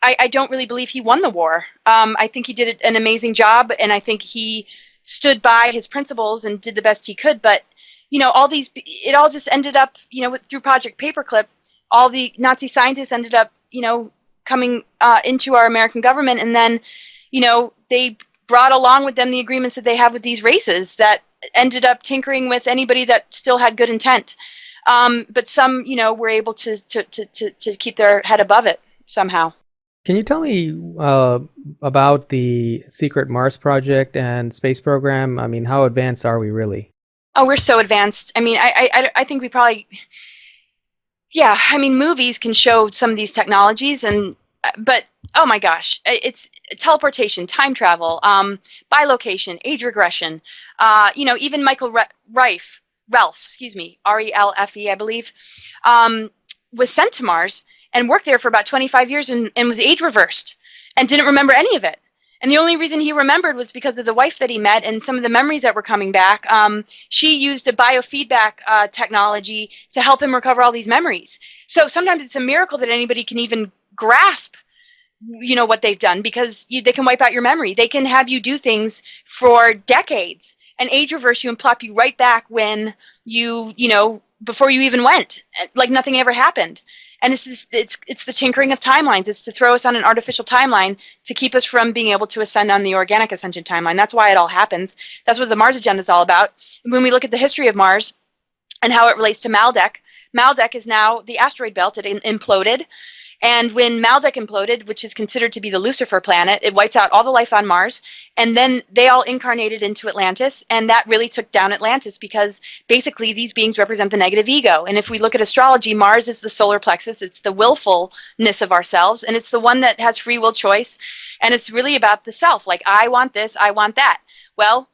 I don't really believe he won the war. I think he did an amazing job, and I think he stood by his principles and did the best he could. But, you know, all these, it all just ended up, you know, through Project Paperclip, all the Nazi scientists ended up, you know, coming into our American government, and then, you know, they brought along with them the agreements that they have with these races that ended up tinkering with anybody that still had good intent. But some, were able to keep their head above it somehow. Can you tell me about the secret Mars project and space program? I mean, how advanced are we really? Oh, we're so advanced. I mean, I think we probably, yeah, I mean, movies can show some of these technologies, but oh my gosh, it's teleportation, time travel, bilocation, age regression, even Michael Ralph, excuse me, R-E-L-F-E, I believe, was sent to Mars and worked there for about 25 years and was age reversed and didn't remember any of it. And the only reason he remembered was because of the wife that he met and some of the memories that were coming back. She used a biofeedback technology to help him recover all these memories. So sometimes it's a miracle that anybody can even grasp, what they've done, because they can wipe out your memory. They can have you do things for decades and age reverse you and plop you right back when before you even went, like nothing ever happened. And it's just, it's the tinkering of timelines. It's to throw us on an artificial timeline to keep us from being able to ascend on the organic ascension timeline. That's why it all happens. That's what the Mars agenda is all about. When we look at the history of Mars and how it relates to Maldek, Maldek is now the asteroid belt. It imploded. And when Maldek imploded, which is considered to be the Lucifer planet, it wiped out all the life on Mars. And then they all incarnated into Atlantis. And that really took down Atlantis because basically these beings represent the negative ego. And if we look at astrology, Mars is the solar plexus. It's the willfulness of ourselves. And it's the one that has free will choice. And it's really about the self. Like, I want this, I want that. Well,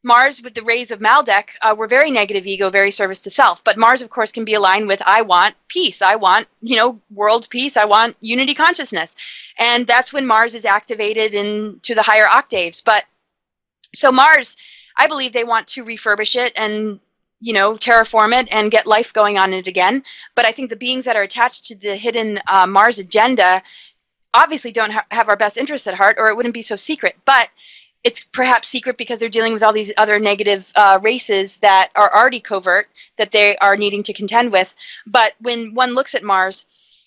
Mars with the rays of Maldek were very negative ego, very service to self. But Mars, of course, can be aligned with I want peace. I want, world peace. I want unity consciousness. And that's when Mars is activated into the higher octaves. But so Mars, I believe they want to refurbish it and, terraform it and get life going on it again. But I think the beings that are attached to the hidden Mars agenda obviously don't have our best interests at heart, or it wouldn't be so secret. But it's perhaps secret because they're dealing with all these other negative races that are already covert that they are needing to contend with. But when one looks at Mars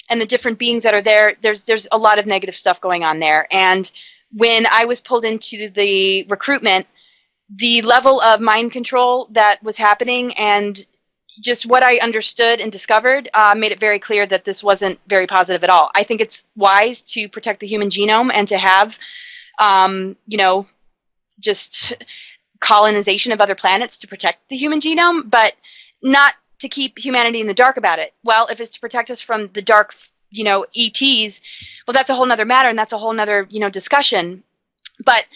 and the different beings that are there, there's a lot of negative stuff going on there. And when I was pulled into the recruitment, the level of mind control that was happening and just what I understood and discovered made it very clear that this wasn't very positive at all. I think it's wise to protect the human genome and to have, just colonization of other planets to protect the human genome, but not to keep humanity in the dark about it. Well, if it's to protect us from the dark, ETs, well, that's a whole nother matter, and that's a whole nother, discussion. But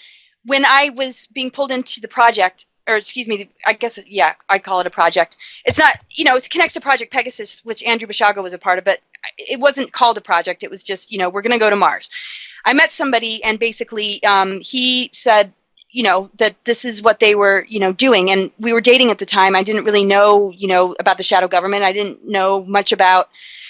when I was being pulled into the project, or excuse me, I guess, yeah, I call it a project. It's not, it connects to Project Pegasus, which Andrew Bashaga was a part of, but it wasn't called a project. It was just, we're going to go to Mars. I met somebody, and basically he said, that this is what they were, doing. And we were dating at the time. I didn't really know, about the shadow government. I didn't know much about,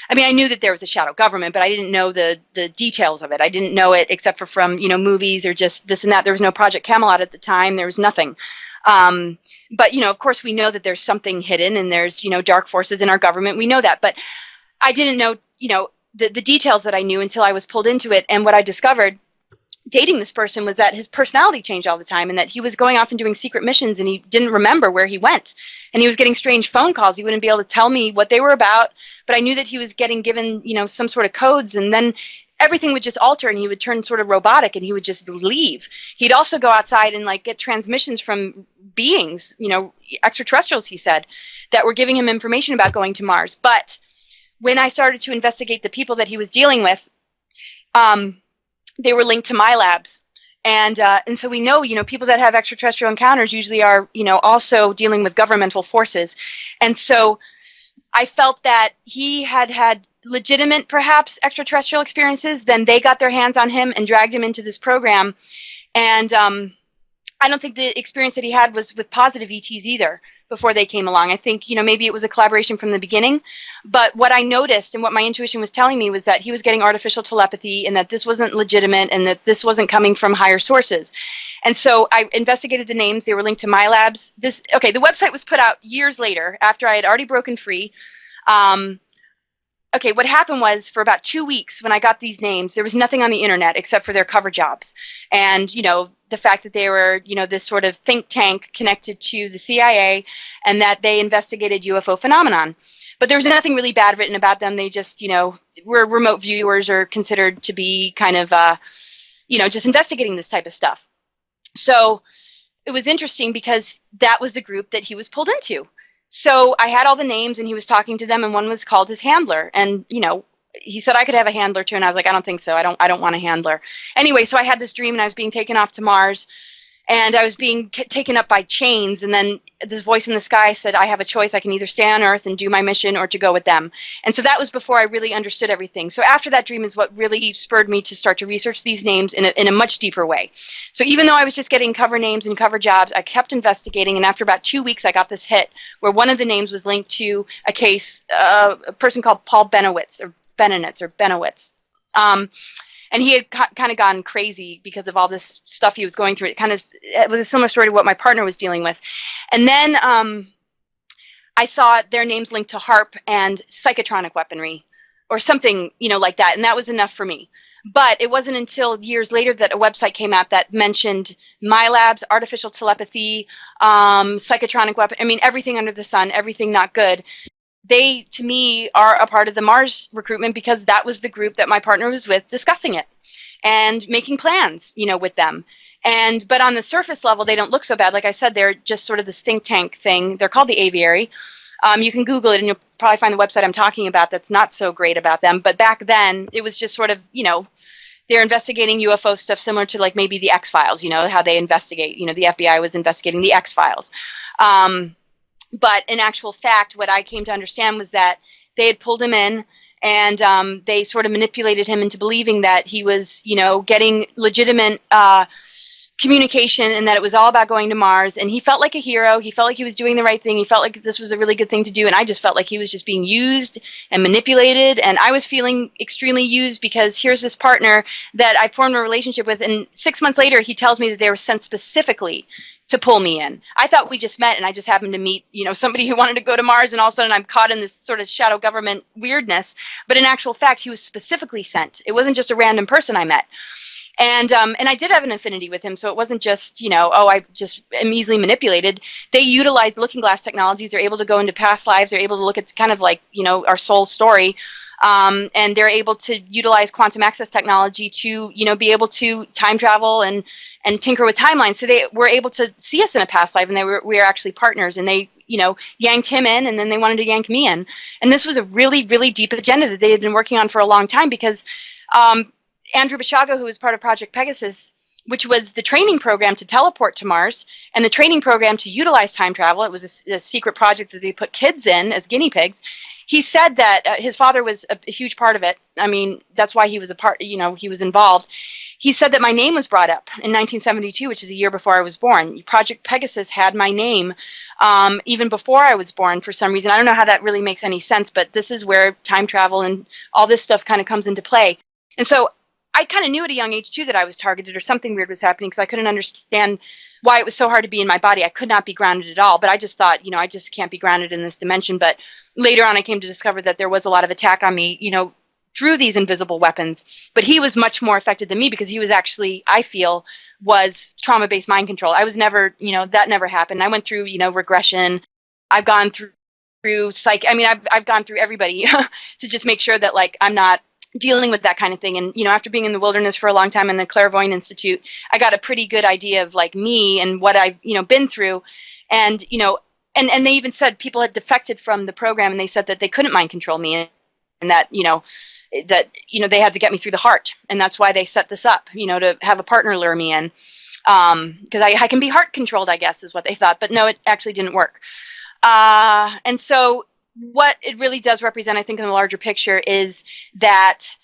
I knew that there was a shadow government, but I didn't know the details of it. I didn't know it except for from, movies or just this and that. There was no Project Camelot at the time. There was nothing. But, of course we know that there's something hidden and there's, dark forces in our government. We know that, but I didn't know, the details that I knew until I was pulled into it. And what I discovered dating this person was that his personality changed all the time and that he was going off and doing secret missions and he didn't remember where he went. And he was getting strange phone calls. He wouldn't be able to tell me what they were about, but I knew that he was getting given, some sort of codes, and then everything would just alter and he would turn sort of robotic and he would just leave. He'd also go outside and get transmissions from beings, extraterrestrials, he said, that were giving him information about going to Mars. But when I started to investigate the people that he was dealing with, they were linked to my labs. And so we know, people that have extraterrestrial encounters usually are, also dealing with governmental forces. And so I felt that he had legitimate, perhaps, extraterrestrial experiences. Then they got their hands on him and dragged him into this program. And I don't think the experience that he had was with positive ETs either before they came along. I think, maybe it was a collaboration from the beginning. But what I noticed and what my intuition was telling me was that he was getting artificial telepathy and that this wasn't legitimate and that this wasn't coming from higher sources. And so I investigated the names. They were linked to my labs. The website was put out years later after I had already broken free. okay, what happened was for about 2 weeks when I got these names, there was nothing on the internet except for their cover jobs. And, the fact that they were, this sort of think tank connected to the CIA and that they investigated UFO phenomenon. But there was nothing really bad written about them. They just, were remote viewers or considered to be kind of, just investigating this type of stuff. So it was interesting because that was the group that he was pulled into. So I had all the names and he was talking to them, and one was called his handler. And, he said I could have a handler too. And I was like, I don't think so. I don't want a handler. Anyway, so I had this dream and I was being taken off to Mars and I was being taken up by chains. And then this voice in the sky said, I have a choice. I can either stay on Earth and do my mission or to go with them. And so that was before I really understood everything. So after that dream is what really spurred me to start to research these names in a much deeper way. So even though I was just getting cover names and cover jobs, I kept investigating. And after about 2 weeks, I got this hit where one of the names was linked to a case, a person called Paul Benowitz or Benowitz. And he had kind of gone crazy because of all this stuff he was going through. It was a similar story to what my partner was dealing with. And then I saw their names linked to HARP and psychotronic weaponry or something, like that. And that was enough for me. But it wasn't until years later that a website came out that mentioned MyLabs, artificial telepathy, psychotronic weapon. I mean, everything under the sun, everything not good. They, to me, are a part of the Mars recruitment because that was the group that my partner was with discussing it and making plans, with them. But on the surface level, they don't look so bad. Like I said, they're just sort of this think tank thing. They're called the Aviary. You can Google it and you'll probably find the website I'm talking about that's not so great about them. But back then, it was just sort of, they're investigating UFO stuff similar to like maybe the X-Files, how they investigate. The FBI was investigating the X-Files. But in actual fact, what I came to understand was that they had pulled him in and they sort of manipulated him into believing that he was, getting legitimate communication and that it was all about going to Mars. And he felt like a hero. He felt like he was doing the right thing. He felt like this was a really good thing to do. And I just felt like he was just being used and manipulated. And I was feeling extremely used because here's this partner that I formed a relationship with. And 6 months later, he tells me that they were sent specifically to pull me in. I thought we just met and I just happened to meet, somebody who wanted to go to Mars, and all of a sudden I'm caught in this sort of shadow government weirdness. But in actual fact, he was specifically sent. It wasn't just a random person I met. And I did have an affinity with him, so it wasn't just, I just am easily manipulated. They utilize looking glass technologies. They're able to go into past lives. They're able to look at kind of like, our soul story. And they're able to utilize quantum access technology to, be able to time travel and tinker with timelines. So they were able to see us in a past life, and we were actually partners, and they, yanked him in, and then they wanted to yank me in. And this was a really, really deep agenda that they had been working on for a long time because Andrew Bashaga, who was part of Project Pegasus, which was the training program to teleport to Mars and the training program to utilize time travel. It was a secret project that they put kids in as guinea pigs. He said that his father was a huge part of it. I mean, that's why he was he was involved. He said that my name was brought up in 1972, which is a year before I was born. Project Pegasus had my name even before I was born for some reason. I don't know how that really makes any sense, but this is where time travel and all this stuff kind of comes into play. And so I kind of knew at a young age, too, that I was targeted or something weird was happening because I couldn't understand why it was so hard to be in my body. I could not be grounded at all, but I just thought, I just can't be grounded in this dimension. But later on, I came to discover that there was a lot of attack on me, through these invisible weapons. But he was much more affected than me because he was actually, I feel, was trauma-based mind control. I was never, that never happened. I went through, regression. I've gone through psych. I mean, I've gone through everybody to just make sure that, like, I'm not dealing with that kind of thing. And, after being in the wilderness for a long time in the Clairvoyant Institute, I got a pretty good idea of like me and what I've, been through. And, and they even said people had defected from the program and they said that they couldn't mind control me and that, they had to get me through the heart. And that's why they set this up, to have a partner lure me in. Because I can be heart controlled, I guess, is what they thought. But no, it actually didn't work. And so what it really does represent, I think, in the larger picture is that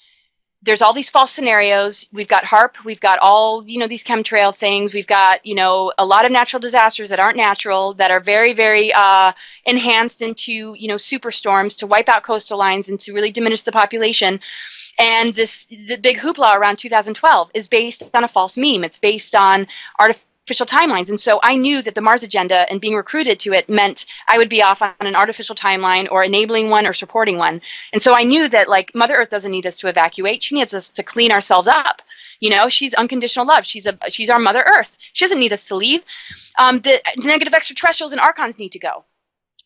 there's all these false scenarios. We've got HARP. We've got all, these chemtrail things. We've got, a lot of natural disasters that aren't natural, that are very, very enhanced into, superstorms to wipe out coastal lines and to really diminish the population. And the big hoopla around 2012 is based on a false meme. It's based on artificial artificial timelines. And so I knew that the Mars agenda and being recruited to it meant I would be off on an artificial timeline or enabling one or supporting one. And so I knew that like Mother Earth doesn't need us to evacuate. She needs us to clean ourselves up. You know, she's unconditional love. She's our Mother Earth. She doesn't need us to leave. The negative extraterrestrials and Archons need to go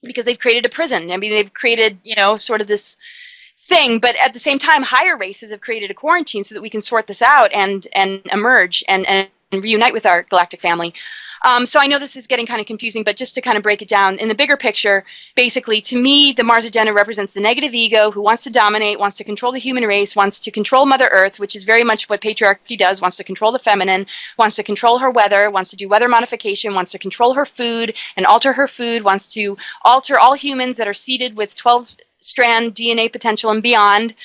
because they've created a prison. I mean, they've created, you know, sort of this thing, but at the same time, higher races have created a quarantine so that we can sort this out and emerge and reunite with our galactic family. So I know this is getting kind of confusing, but just to kind of break it down in the bigger picture, basically, to me, the Mars agenda represents the negative ego who wants to dominate, wants to control the human race, wants to control Mother Earth, which is very much what patriarchy does, wants to control the feminine, wants to control her weather, wants to do weather modification, wants to control her food and alter her food, wants to alter all humans that are seeded with 12-strand DNA potential and beyond,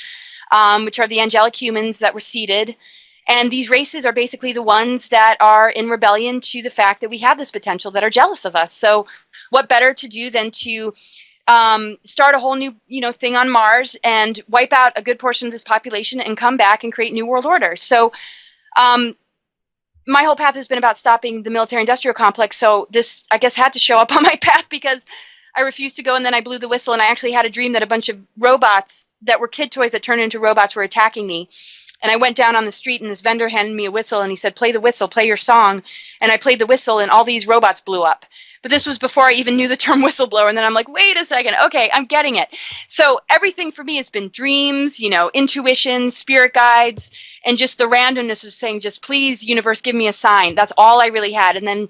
which are the angelic humans that were seeded. And these races are basically the ones that are in rebellion to the fact that we have this potential, that are jealous of us. So what better to do than to start a whole new, you know, thing on Mars and wipe out a good portion of this population and come back and create new world order. So my whole path has been about stopping the military-industrial complex. So this, I guess, had to show up on my path because I refused to go, and then I blew the whistle, and I actually had a dream that a bunch of robots that were kid toys that turned into robots were attacking me. And I went down on the street, and this vendor handed me a whistle, and he said, play the whistle, play your song. And I played the whistle, and all these robots blew up. But this was before I even knew the term whistleblower. And then I'm like, wait a second. Okay, I'm getting it. So everything for me has been dreams, you know, intuition, spirit guides, and just the randomness of saying, just please, universe, give me a sign. That's all I really had. And then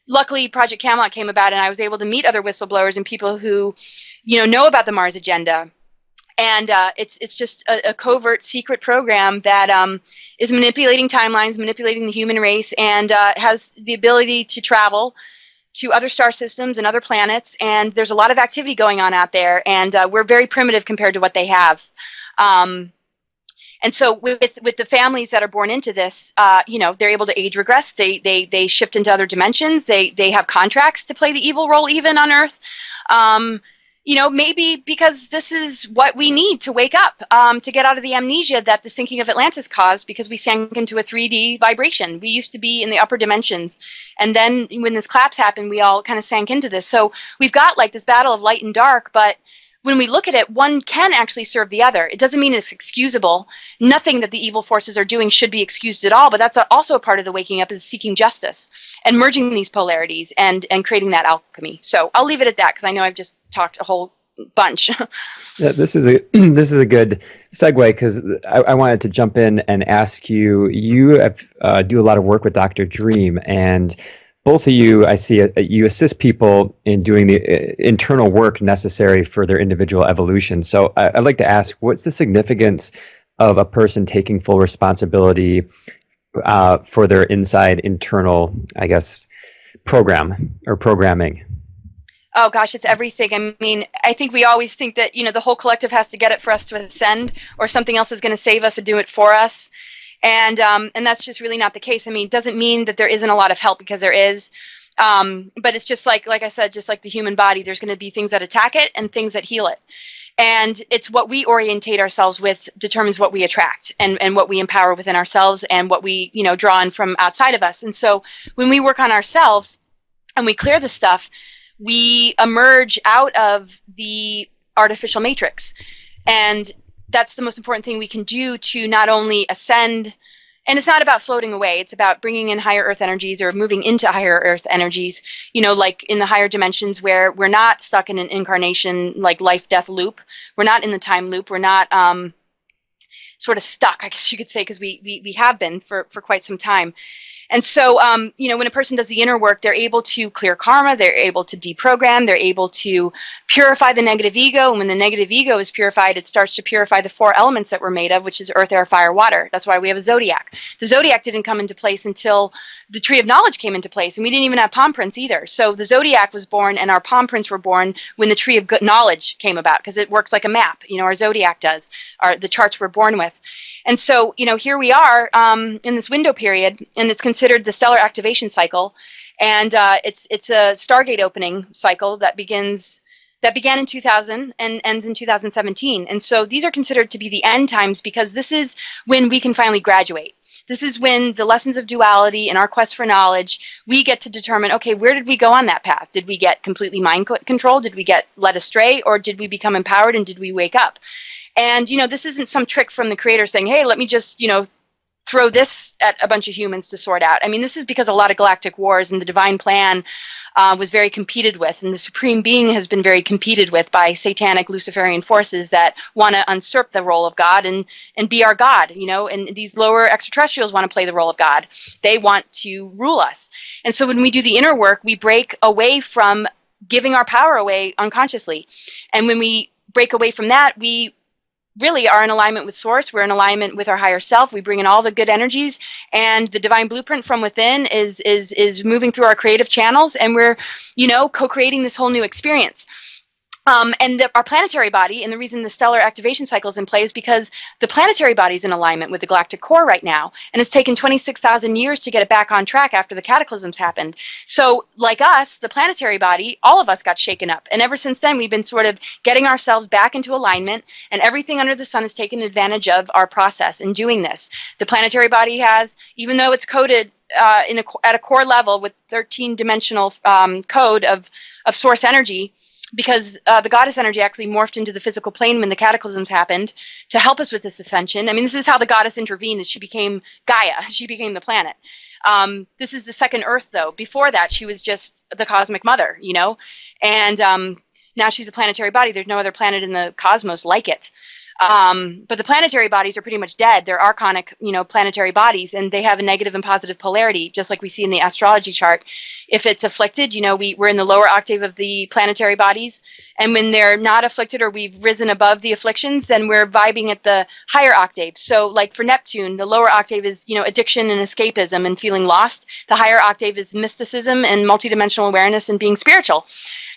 luckily, Project Camelot came about, and I was able to meet other whistleblowers and people who, you know about the Mars agenda. And it's just a covert, secret program that is manipulating timelines, manipulating the human race, and has the ability to travel to other star systems and other planets. And there's a lot of activity going on out there, and we're very primitive compared to what they have. And so with the families that are born into this, you know, they're able to age regress. They shift into other dimensions. They have contracts to play the evil role even on Earth. You know, maybe because this is what we need to wake up, to get out of the amnesia that the sinking of Atlantis caused because we sank into a 3D vibration. We used to be in the upper dimensions. And then when this collapse happened, we all kind of sank into this. So we've got like this battle of light and dark, but when we look at it, one can actually serve the other. It doesn't mean it's excusable. Nothing that the evil forces are doing should be excused at all, but that's also a part of the waking up, is seeking justice and merging these polarities and creating that alchemy. So I'll leave it at that because I know I've just talked a whole bunch. Yeah, this is a good segue because I wanted to jump in and ask you. You have, do a lot of work with Dr. Dream, and both of you, I see, you assist people in doing the internal work necessary for their individual evolution. So I'd like to ask, what's the significance of a person taking full responsibility for their inside internal, I guess, program or programming? Oh gosh, it's everything. I mean, I think we always think that, you know, the whole collective has to get it for us to ascend, or something else is going to save us or do it for us. And that's just really not the case. I mean, it doesn't mean that there isn't a lot of help, because there is. But it's just like I said, just like the human body, there's going to be things that attack it and things that heal it. And it's what we orientate ourselves with determines what we attract and what we empower within ourselves and what we, you know, draw in from outside of us. And so when we work on ourselves and we clear the stuff, we emerge out of the artificial matrix. And that's the most important thing we can do to not only ascend, and it's not about floating away, it's about bringing in higher earth energies or moving into higher earth energies, you know, like in the higher dimensions where we're not stuck in an incarnation, like life-death loop. We're not in the time loop. We're not sort of stuck, I guess you could say, because we have been for quite some time. And so, you know, when a person does the inner work, they're able to clear karma, they're able to deprogram, they're able to purify the negative ego. And when the negative ego is purified, it starts to purify the 4 elements that we're made of, which is earth, air, fire, water. That's why we have a zodiac. The zodiac didn't come into place until the tree of knowledge came into place, and we didn't even have palm prints either. So the zodiac was born, and our palm prints were born when the tree of good knowledge came about, because it works like a map. You know, our zodiac does, the charts we're born with. And so, you know, here we are in this window period, and it's considered the stellar activation cycle. And it's a Stargate opening cycle that that began in 2000 and ends in 2017. And so these are considered to be the end times because this is when we can finally graduate. This is when the lessons of duality and our quest for knowledge, we get to determine, okay, where did we go on that path? Did we get completely mind controlled? Did we get led astray? Or did we become empowered and did we wake up? And, this isn't some trick from the creator saying, hey, let me just, throw this at a bunch of humans to sort out. I mean, this is because a lot of galactic wars and the divine plan was very competed with, and the supreme being has been very competed with by satanic Luciferian forces that want to usurp the role of God and be our God, and these lower extraterrestrials want to play the role of God. They want to rule us. And so when we do the inner work, we break away from giving our power away unconsciously. And when we break away from that, we really are in alignment with source. We're in alignment with our higher self. We bring in all the good energies, and the divine blueprint from within is moving through our creative channels, and we're, co-creating this whole new experience. And our planetary body, and the reason the stellar activation cycle is in play is because the planetary body is in alignment with the galactic core right now. And it's taken 26,000 years to get it back on track after the cataclysms happened. So like us, the planetary body, all of us got shaken up. And ever since then, we've been sort of getting ourselves back into alignment, and everything under the sun has taken advantage of our process in doing this. The planetary body has, even though it's coded at a core level with 13-dimensional code of source energy, because the goddess energy actually morphed into the physical plane when the cataclysms happened to help us with this ascension. I mean, this is how the goddess intervened, is she became Gaia. She became the planet. This is the second Earth, though. Before that, she was just the cosmic mother, and now she's a planetary body. There's no other planet in the cosmos like it. But the planetary bodies are pretty much dead. They're archonic, planetary bodies, and they have a negative and positive polarity, just like we see in the astrology chart. If it's afflicted, we're in the lower octave of the planetary bodies, and when they're not afflicted or we've risen above the afflictions, then we're vibing at the higher octave. So like for Neptune, the lower octave is, addiction and escapism and feeling lost. The higher octave is mysticism and multidimensional awareness and being spiritual.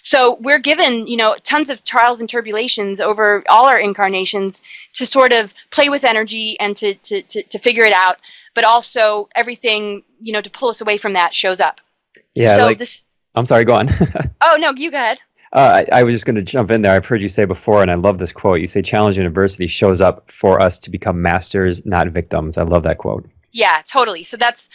So we're given, tons of trials and tribulations over all our incarnations to sort of play with energy and to figure it out. But also everything, to pull us away from that shows up. Yeah. So I'm sorry, go on. Oh, no, you go ahead. I was just going to jump in there. I've heard you say before, and I love this quote. You say, challenge and adversity shows up for us to become masters, not victims. I love that quote. Yeah, totally. So that's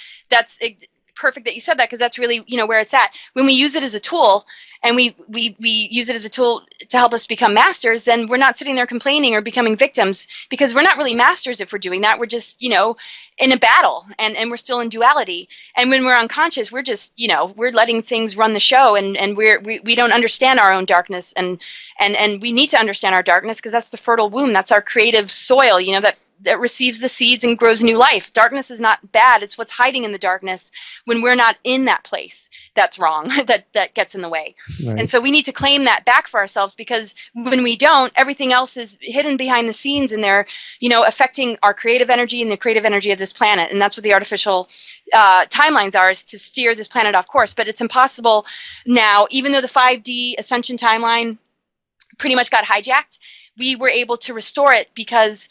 perfect that you said that, because that's really, where it's at. When we use it as a tool, and we use it as a tool to help us become masters, then we're not sitting there complaining or becoming victims, because we're not really masters if we're doing that. We're just, in a battle, and we're still in duality. And when we're unconscious, we're just, we're letting things run the show, and we don't understand our own darkness, and we need to understand our darkness, because that's the fertile womb. That's our creative soil, that receives the seeds and grows new life. Darkness is not bad. It's what's hiding in the darkness when we're not in that place that's wrong, that gets in the way. Right. And so we need to claim that back for ourselves, because when we don't, everything else is hidden behind the scenes, and they're, affecting our creative energy and the creative energy of this planet. And that's what the artificial timelines are, is to steer this planet off course. But it's impossible now, even though the 5D ascension timeline pretty much got hijacked, we were able to restore it because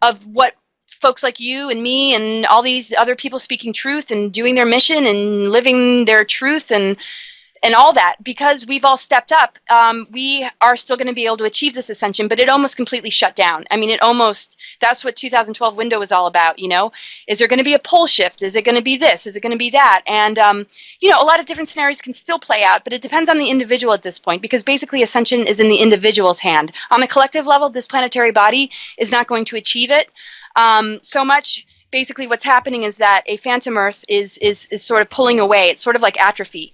of what folks like you and me and all these other people speaking truth and doing their mission and living their truth and all that. Because we've all stepped up, we are still going to be able to achieve this ascension, but it almost completely shut down. I mean, that's what 2012 window was all about, Is there going to be a pole shift? Is it going to be this? Is it going to be that? And, a lot of different scenarios can still play out, but it depends on the individual at this point, because basically ascension is in the individual's hand. On the collective level, this planetary body is not going to achieve it so much. Basically what's happening is that a phantom Earth is sort of pulling away. It's sort of like atrophy.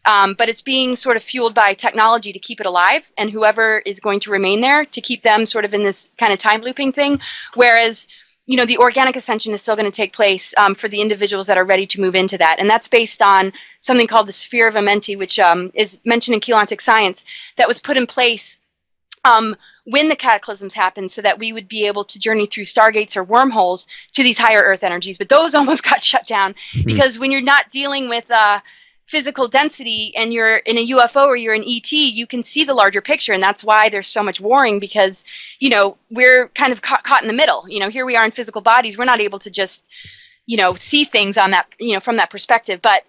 But it's being sort of fueled by technology to keep it alive, and whoever is going to remain there to keep them sort of in this kind of time looping thing. Whereas, the organic ascension is still going to take place for the individuals that are ready to move into that. And that's based on something called the sphere of Amenti, which is mentioned in Keylontic science, that was put in place when the cataclysms happened, so that we would be able to journey through stargates or wormholes to these higher Earth energies. But those almost got shut down, because when you're not dealing with physical density and you're in a UFO or you're in ET, you can see the larger picture. And that's why there's so much warring, because, we're kind of caught in the middle. Here we are in physical bodies. We're not able to just, see things on that, from that perspective. But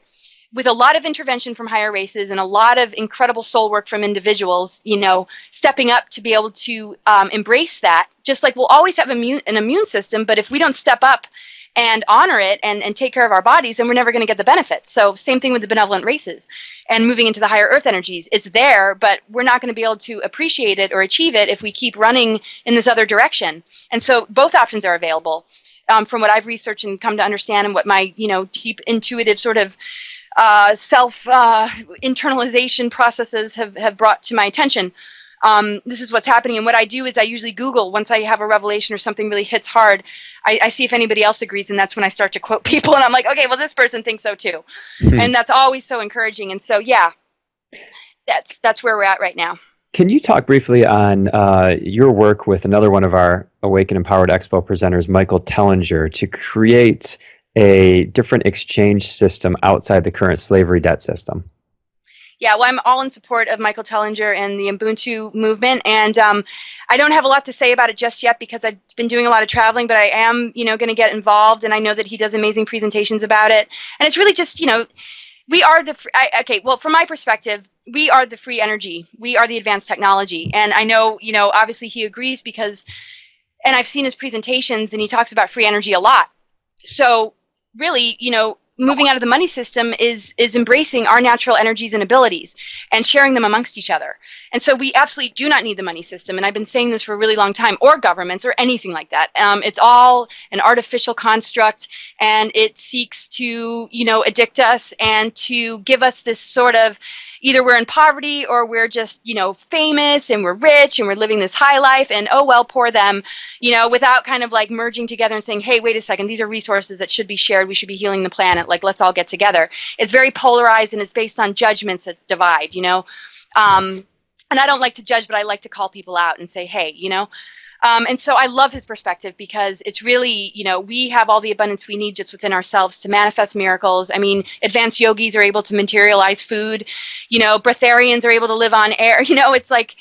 with a lot of intervention from higher races and a lot of incredible soul work from individuals, stepping up to be able to embrace that, just like we'll always have an immune system, but if we don't step up and honor it and take care of our bodies, then we're never going to get the benefits. So same thing with the benevolent races and moving into the higher earth energies. It's there, but we're not going to be able to appreciate it or achieve it if we keep running in this other direction. And so both options are available from what I've researched and come to understand, and what my, deep intuitive sort of self internalization processes have brought to my attention. This is what's happening. And what I do is I usually Google once I have a revelation or something really hits hard. I see if anybody else agrees, and that's when I start to quote people, and I'm like, okay, well, this person thinks so too. And that's always so encouraging. And so, yeah, that's where we're at right now. Can you talk briefly on your work with another one of our Awake and Empowered Expo presenters, Michael Tellinger, to create a different exchange system outside the current slavery debt system? Yeah, well, I'm all in support of Michael Tellinger and the Ubuntu movement, and I don't have a lot to say about it just yet because I've been doing a lot of traveling, but I am, going to get involved, and I know that he does amazing presentations about it. And it's really just, we are from my perspective, we are the free energy. We are the advanced technology. And I know, obviously he agrees because, and I've seen his presentations, and he talks about free energy a lot. So really, moving out of the money system is embracing our natural energies and abilities and sharing them amongst each other. And so we absolutely do not need the money system. And I've been saying this for a really long time, or governments or anything like that. It's all an artificial construct, and it seeks to, addict us and to give us this sort of, either we're in poverty or we're just, famous and we're rich and we're living this high life, and oh, well, poor them, without kind of like merging together and saying, hey, wait a second, these are resources that should be shared. We should be healing the planet. Like, let's all get together. It's very polarized, and it's based on judgments that divide, and I don't like to judge, but I like to call people out and say, hey, and so I love his perspective because it's really, we have all the abundance we need just within ourselves to manifest miracles. I mean, advanced yogis are able to materialize food, breatharians are able to live on air, it's like,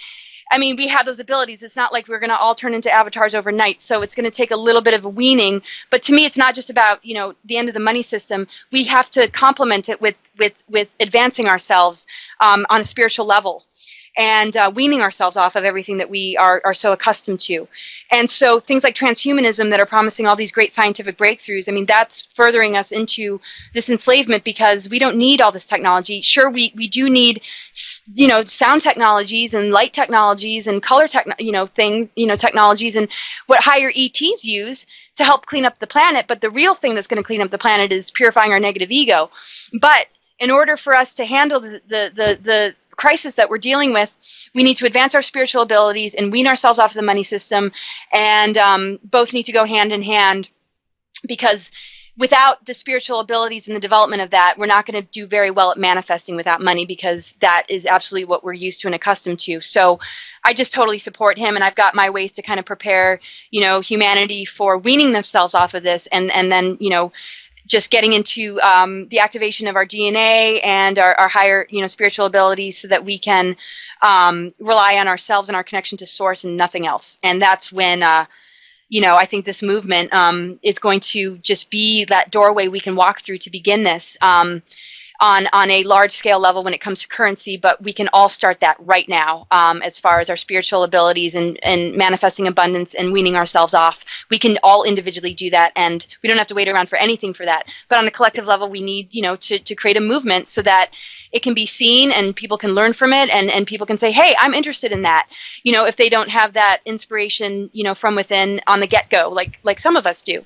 we have those abilities. It's not like we're going to all turn into avatars overnight. So it's going to take a little bit of a weaning. But to me, it's not just about, the end of the money system. We have to complement it with advancing ourselves on a spiritual level, and weaning ourselves off of everything that we are so accustomed to. And so things like transhumanism that are promising all these great scientific breakthroughs, that's furthering us into this enslavement because we don't need all this technology. Sure, we do need, sound technologies and light technologies and color technologies and what higher ETs use to help clean up the planet. But the real thing that's going to clean up the planet is purifying our negative ego. But in order for us to handle the crisis that we're dealing with, we need to advance our spiritual abilities and wean ourselves off the money system, and both need to go hand in hand, because without the spiritual abilities and the development of that, we're not going to do very well at manifesting without money, because that is absolutely what we're used to and accustomed to. So I just totally support him, and I've got my ways to kind of prepare, humanity for weaning themselves off of this, and then, just getting into the activation of our DNA and our higher, spiritual abilities, so that we can rely on ourselves and our connection to source and nothing else. And that's when, I think this movement is going to just be that doorway we can walk through to begin this on a large scale level when it comes to currency. But we can all start that right now as far as our spiritual abilities and manifesting abundance and weaning ourselves off. We can all individually do that, and we don't have to wait around for anything for that. But on a collective level, we need, to create a movement so that it can be seen and people can learn from it, and people can say, hey, I'm interested in that. If they don't have that inspiration, from within on the get-go, like some of us do.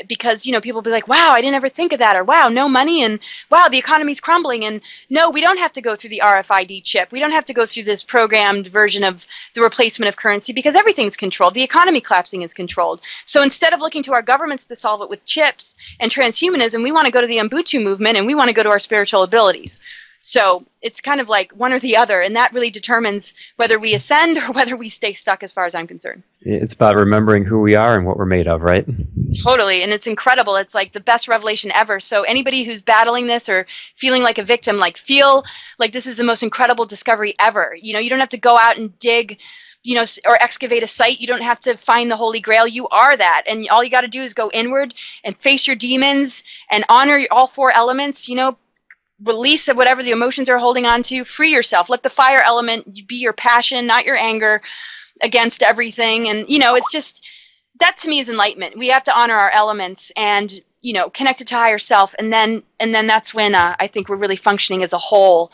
Because, people will be like, wow, I didn't ever think of that, or wow, no money, and wow, the economy's crumbling. And no, we don't have to go through the RFID chip. We don't have to go through this programmed version of the replacement of currency, because everything's controlled. The economy collapsing is controlled. So instead of looking to our governments to solve it with chips and transhumanism, we want to go to the Ubuntu movement, and we want to go to our spiritual abilities. So it's kind of like one or the other, and that really determines whether we ascend or whether we stay stuck, as far as I'm concerned. It's about remembering who we are and what we're made of, right? Totally, and it's incredible. It's like the best revelation ever. So anybody who's battling this or feeling like a victim, feel like this is the most incredible discovery ever. You don't have to go out and dig, or excavate a site. You don't have to find the Holy Grail. You are that, and all you got to do is go inward and face your demons and honor all four elements, release of whatever the emotions are holding on to. Free yourself. Let the fire element be your passion, not your anger against everything. And, it's just, that to me is enlightenment. We have to honor our elements and, connect it to higher self. And then that's when I think we're really functioning as a whole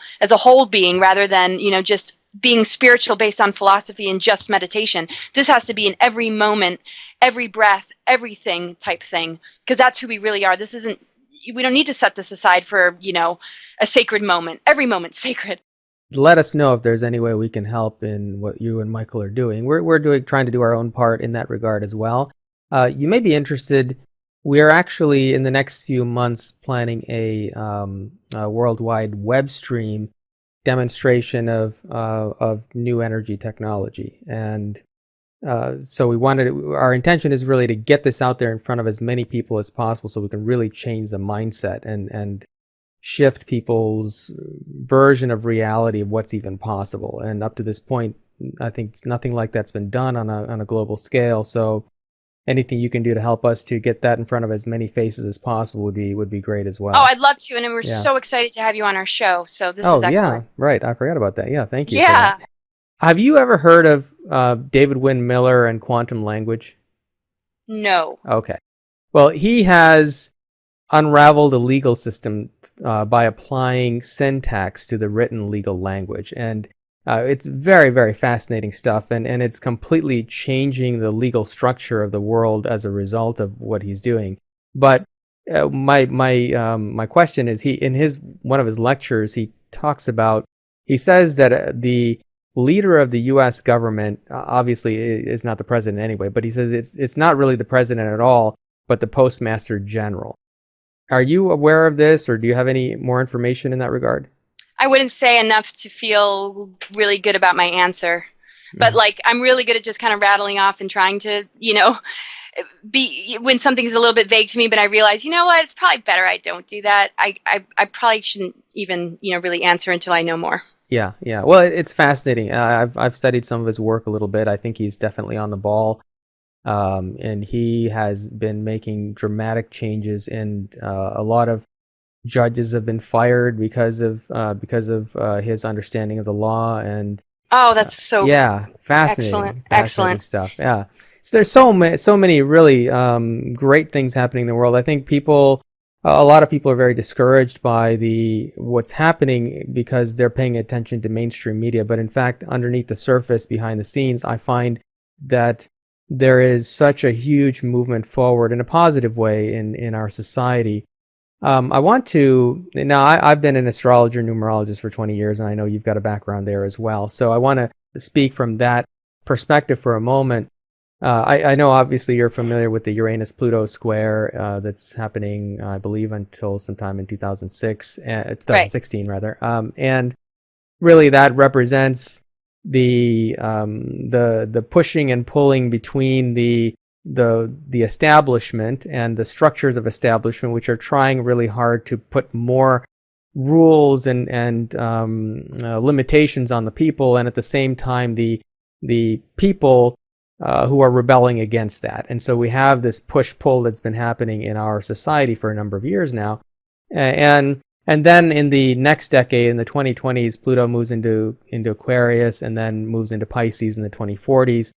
being, rather than, just being spiritual based on philosophy and just meditation. This has to be in every moment, every breath, everything type thing, because that's who we really are. We don't need to set this aside for, a sacred moment. Every moment's sacred. Let us know if there's any way we can help in what you and Michael are doing. We're trying to do our own part in that regard as well. You may be interested. We are actually in the next few months planning a worldwide web stream demonstration of new energy technology, and so our intention is really to get this out there in front of as many people as possible, so we can really change the mindset and shift people's version of reality of what's even possible. And up to this point, I think nothing like that's been done on a global scale. So anything you can do to help us to get that in front of as many faces as possible would be great as well. Oh, I'd love to, and we're so excited to have you on our show. So this is excellent. Yeah, right. I forgot about that. Yeah, thank you. Yeah. Have you ever heard of David Wynn Miller and quantum language? No. Okay. Well, he has unraveled a legal system by applying syntax to the written legal language. And it's very, very fascinating stuff. And it's completely changing the legal structure of the world as a result of what he's doing. But my question is, in one of his lectures, he says that the leader of the U.S. government obviously is not the president anyway, but he says it's not really the president at all, but the postmaster general. Are you aware of this, or do you have any more information in that regard? I wouldn't say enough to feel really good about my answer, but I'm really good at just kind of rattling off and trying to, when something's a little bit vague to me, but I realize, what, it's probably better I don't do that. I probably shouldn't even, really answer until I know more. Yeah. Well, it's fascinating. I've studied some of his work a little bit. I think he's definitely on the ball, and he has been making dramatic changes. And a lot of judges have been fired because of his understanding of the law. And that's so fascinating, excellent stuff. Yeah, so there's so many really great things happening in the world. I think a lot of people are very discouraged by what's happening because they're paying attention to mainstream media. But in fact, underneath the surface, behind the scenes, I find that there is such a huge movement forward in a positive way in our society. I've been an astrologer, numerologist for 20 years, and I know you've got a background there as well. So I want to speak from that perspective for a moment. I know obviously you're familiar with the Uranus-Pluto square that's happening, I believe, until sometime in 2016 rather. And really that represents the pushing and pulling between the establishment and the structures of establishment, which are trying really hard to put more rules and limitations on the people, and at the same time the people who are rebelling against that. And so we have this push-pull that's been happening in our society for a number of years now. And then in the next decade, in the 2020s, Pluto moves into Aquarius and then moves into Pisces in the 2040s.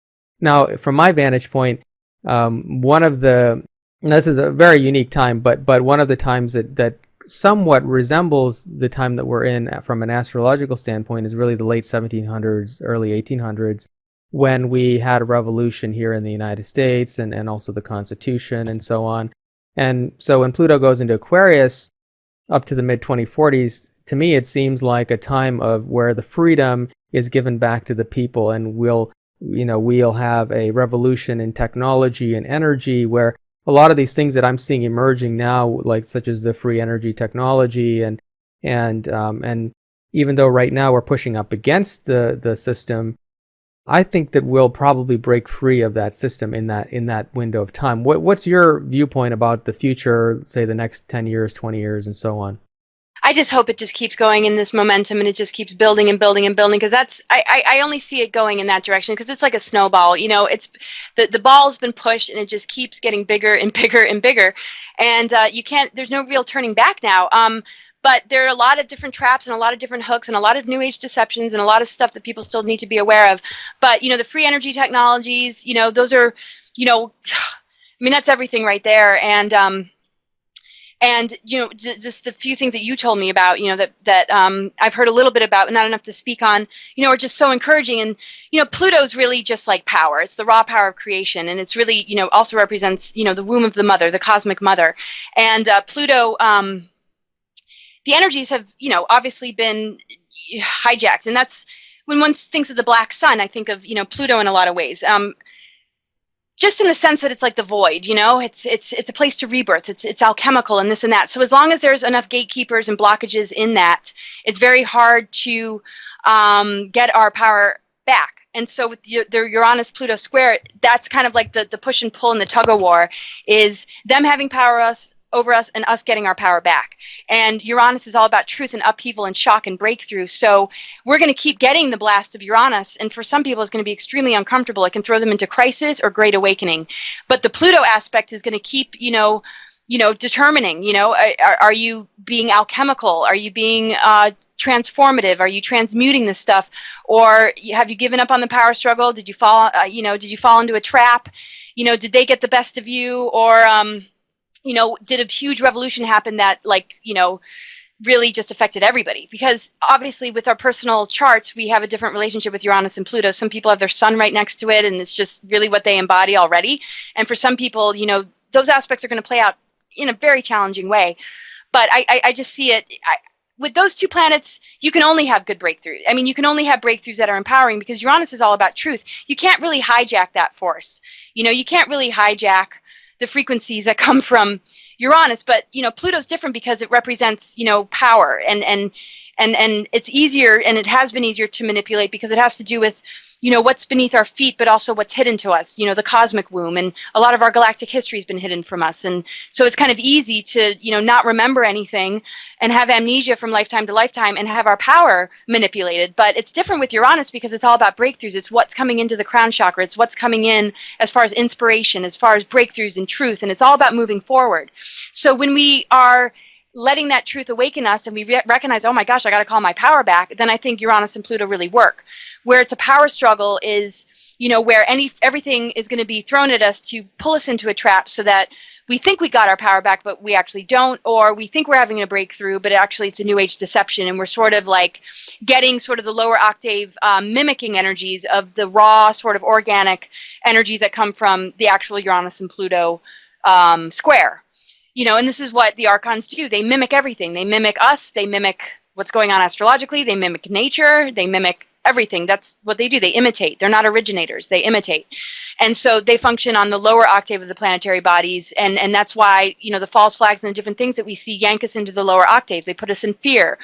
Now, from my vantage point, this is a very unique time, but one of the times that somewhat resembles the time that we're in from an astrological standpoint is really the late 1700s, early 1800s, when we had a revolution here in the United States and also the Constitution and so on. And so when Pluto goes into Aquarius up to the mid-2040s, to me it seems like a time of where the freedom is given back to the people, and we'll have a revolution in technology and energy, where a lot of these things that I'm seeing emerging now, like such as the free energy technology and even though right now we're pushing up against the system, I think that we'll probably break free of that system in that window of time. What's your viewpoint about the future, say the next 10 years, 20 years, and so on? I just hope it just keeps going in this momentum, and it just keeps building and building and building, because I only see it going in that direction, because it's like a snowball. It's the ball's been pushed and it just keeps getting bigger and bigger and bigger, and there's no real turning back now. But there are a lot of different traps and a lot of different hooks and a lot of new age deceptions and a lot of stuff that people still need to be aware of. But, the free energy technologies, those are, I mean, that's everything right there. And just the few things that you told me about, that I've heard a little bit about, but not enough to speak on, are just so encouraging. And, Pluto's really just like power. It's the raw power of creation. And it's really, also represents, the womb of the mother, the cosmic mother. And Pluto, the energies have, obviously been hijacked. And that's when one thinks of the black sun, I think of, Pluto in a lot of ways. Just in the sense that it's like the void, it's a place to rebirth. It's alchemical and this and that. So as long as there's enough gatekeepers and blockages in that, it's very hard to get our power back. And so with the Uranus-Pluto square, that's kind of like the push and pull and the tug of war, is them having power over us and us getting our power back. And Uranus is all about truth and upheaval and shock and breakthrough. So we're going to keep getting the blast of Uranus. And for some people, it's going to be extremely uncomfortable. It can throw them into crisis or great awakening. But the Pluto aspect is going to keep, determining, are you being alchemical? Are you being transformative? Are you transmuting this stuff? Or have you given up on the power struggle? Did you fall, did you fall into a trap? Did they get the best of you? Or, did a huge revolution happen that really just affected everybody? Because obviously with our personal charts, we have a different relationship with Uranus and Pluto. Some people have their sun right next to it, and it's just really what they embody already. And for some people, those aspects are going to play out in a very challenging way. But I just see it. With those two planets, you can only have good breakthroughs. I mean, you can only have breakthroughs that are empowering, because Uranus is all about truth. You can't really hijack that force. You can't really hijack the frequencies that come from Uranus, but Pluto's different because it represents power, and it's easier, and it has been easier to manipulate because it has to do with what's beneath our feet, but also what's hidden to us, the cosmic womb, and a lot of our galactic history has been hidden from us. And so it's kind of easy to not remember anything and have amnesia from lifetime to lifetime and have our power manipulated. But it's different with Uranus because it's all about breakthroughs. It's what's coming into the crown chakra. It's what's coming in as far as inspiration, as far as breakthroughs and truth, and it's all about moving forward. So when we are letting that truth awaken us and we recognize, oh my gosh, I got to call my power back, then I think Uranus and Pluto really work. Where it's a power struggle is, where everything is going to be thrown at us to pull us into a trap so that we think we got our power back, but we actually don't, or we think we're having a breakthrough, but actually it's a new age deception, and we're sort of like getting sort of the lower octave mimicking energies of the raw sort of organic energies that come from the actual Uranus and Pluto square. And this is what the Archons do. They mimic everything. They mimic us. They mimic what's going on astrologically. They mimic nature. They mimic everything. That's what they do. They imitate. They're not originators. They imitate. And so they function on the lower octave of the planetary bodies. And that's why, the false flags and the different things that we see yank us into the lower octave. They put us in fear,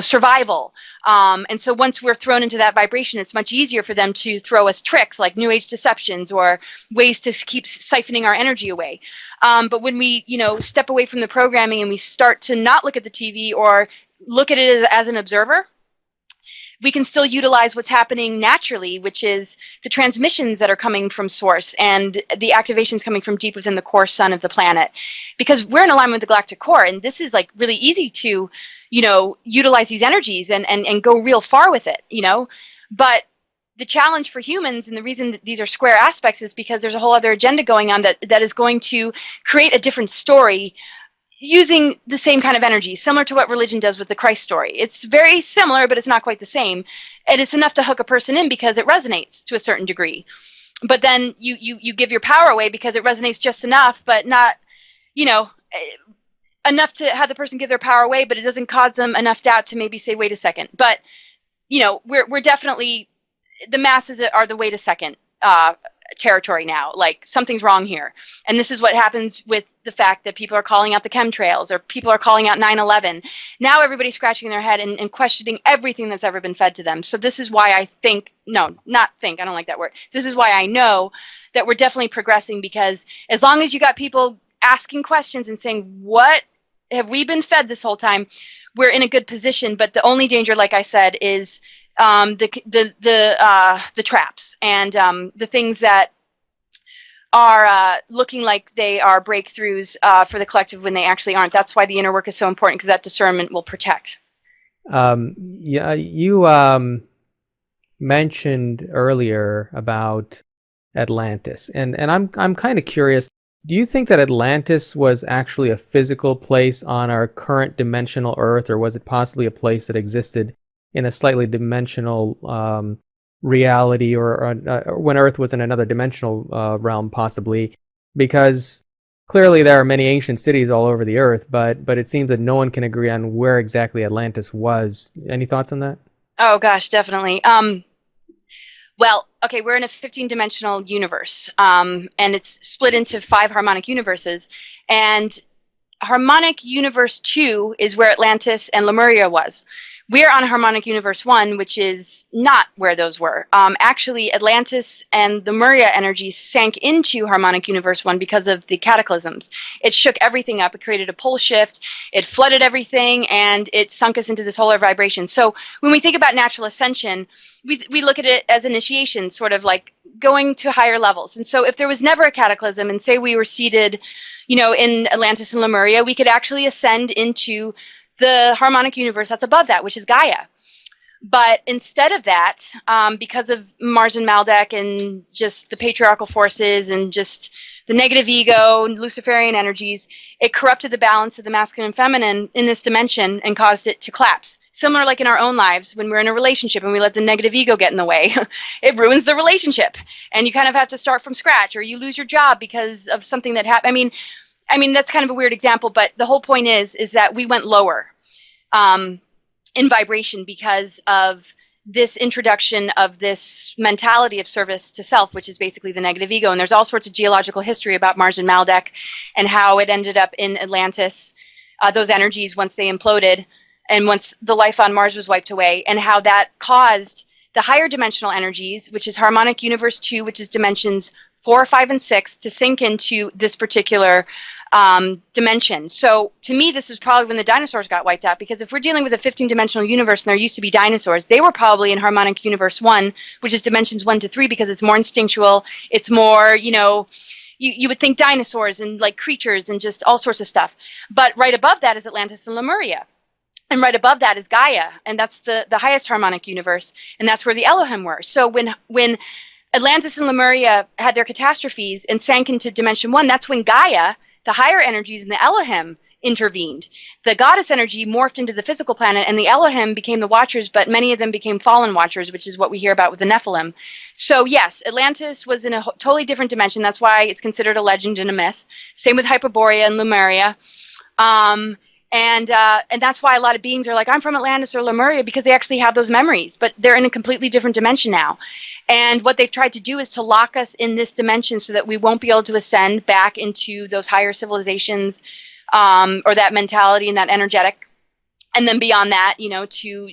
survival. And so once we're thrown into that vibration, it's much easier for them to throw us tricks like new age deceptions or ways to keep siphoning our energy away. But when we, step away from the programming and we start to not look at the TV or look at it as an observer, we can still utilize what's happening naturally, which is the transmissions that are coming from source and the activations coming from deep within the core sun of the planet. Because we're in alignment with the galactic core, and this is like really easy to, utilize these energies and go real far with it, But the challenge for humans, and the reason that these are square aspects, is because there's a whole other agenda going on that is going to create a different story using the same kind of energy, similar to what religion does with the Christ story. It's very similar, but it's not quite the same. And it's enough to hook a person in because it resonates to a certain degree. But then you give your power away because it resonates just enough, but not, enough to have the person give their power away, but it doesn't cause them enough doubt to maybe say, wait a second. But, we're definitely, the masses are the wait a second territory now. Like, something's wrong here. And this is what happens with the fact that people are calling out the chemtrails, or people are calling out 9/11. Now everybody's scratching their head and questioning everything that's ever been fed to them. So this is why I think, I don't like that word. This is why I know that we're definitely progressing, because as long as you got people asking questions and saying, what have we been fed this whole time, we're in a good position. But the only danger, like I said, is the traps and the things that are looking like they are breakthroughs for the collective when they actually aren't. That's why the inner work is so important, because that discernment will protect. Yeah, you mentioned earlier about Atlantis, and I'm kind of curious. Do you think that Atlantis was actually a physical place on our current dimensional Earth, or was it possibly a place that existed in a slightly dimensional reality, or when Earth was in another dimensional realm, possibly? Because clearly there are many ancient cities all over the Earth, but it seems that no one can agree on where exactly Atlantis was. Any thoughts on that? Oh gosh, definitely. Well, okay, we're in a 15-dimensional universe, and it's split into 5 harmonic universes. And harmonic universe 2 is where Atlantis and Lemuria was. We're on harmonic universe 1, which is not where those were. Actually, Atlantis and the Lemuria energy sank into harmonic universe 1 because of the cataclysms. It shook everything up. It created a pole shift. It flooded everything, and it sunk us into this whole other vibration. So when we think about natural ascension, we look at it as initiation, sort of like going to higher levels. And so if there was never a cataclysm, and say we were seated, in Atlantis and Lemuria, we could actually ascend into the harmonic universe that's above that, which is Gaia. But instead of that, because of Mars and Maldek and just the patriarchal forces and just the negative ego and Luciferian energies, it corrupted the balance of the masculine and feminine in this dimension and caused it to collapse. Similar like in our own lives, when we're in a relationship and we let the negative ego get in the way, it ruins the relationship. And you kind of have to start from scratch, or you lose your job because of something that happened. I mean, that's kind of a weird example, but the whole point is that we went lower in vibration because of this introduction of this mentality of service to self, which is basically the negative ego. And there's all sorts of geological history about Mars and Maldek and how it ended up in Atlantis, those energies once they imploded and once the life on Mars was wiped away, and how that caused the higher dimensional energies, which is harmonic universe 2, which is dimensions 4, 5, and 6, to sink into this particular dimension. So to me, this is probably when the dinosaurs got wiped out, because if we're dealing with a 15-dimensional universe and there used to be dinosaurs, they were probably in harmonic universe 1, which is dimensions 1 to 3, because it's more instinctual. It's more, you would think dinosaurs and like creatures and just all sorts of stuff. But right above that is Atlantis and Lemuria. And right above that is Gaia, and that's the highest harmonic universe, and that's where the Elohim were. So when Atlantis and Lemuria had their catastrophes and sank into dimension 1, that's when Gaia, the higher energies, and the Elohim intervened. The goddess energy morphed into the physical planet, and the Elohim became the watchers, but many of them became fallen watchers, which is what we hear about with the Nephilim. So yes, Atlantis was in a totally different dimension. That's why it's considered a legend and a myth. Same with Hyperborea and Lemuria. And that's why a lot of beings are like, I'm from Atlantis or Lemuria, because they actually have those memories, but they're in a completely different dimension now. And what they've tried to do is to lock us in this dimension so that we won't be able to ascend back into those higher civilizations, or that mentality and that energetic. And then beyond that, to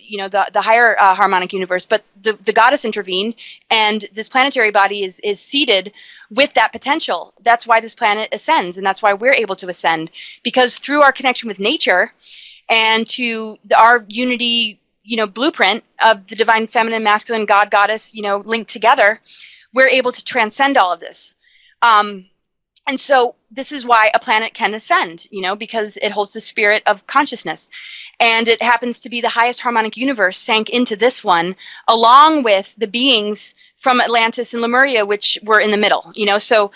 the higher harmonic universe. But the goddess intervened, and this planetary body is seated with that potential. That's why this planet ascends, and that's why we're able to ascend, because through our connection with nature and to our unity, blueprint of the divine feminine, masculine, God, goddess, linked together, we're able to transcend all of this. And so this is why a planet can ascend, because it holds the spirit of consciousness. And it happens to be the highest harmonic universe sank into this one, along with the beings from Atlantis and Lemuria, which were in the middle, So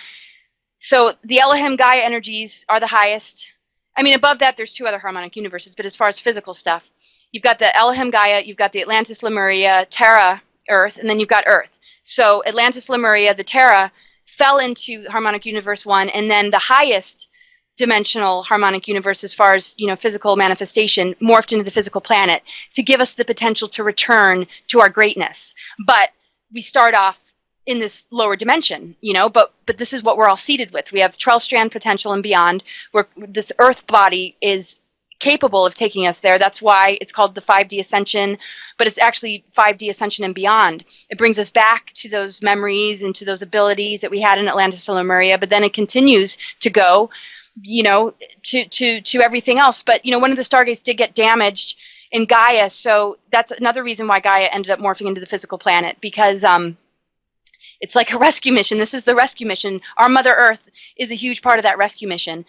the Elohim Gaia energies are the highest. I mean, above that, there's 2 other harmonic universes, but as far as physical stuff, you've got the Elohim Gaia, you've got the Atlantis, Lemuria, Terra, Earth, and then you've got Earth. So Atlantis, Lemuria, the Terra fell into harmonic universe 1, and then the highest dimensional harmonic universe, as far as physical manifestation, morphed into the physical planet to give us the potential to return to our greatness. But we start off in this lower dimension, but this is what we're all seated with. We have 12 strand potential and beyond, where this earth body is capable of taking us there. That's why it's called the 5D ascension, but it's actually 5D ascension and beyond. It brings us back to those memories and to those abilities that we had in Atlantis and Lemuria, but then it continues to go, to everything else. But, one of the stargates did get damaged in Gaia, so that's another reason why Gaia ended up morphing into the physical planet, because It's like a rescue mission. This is the rescue mission. Our Mother Earth is a huge part of that rescue mission.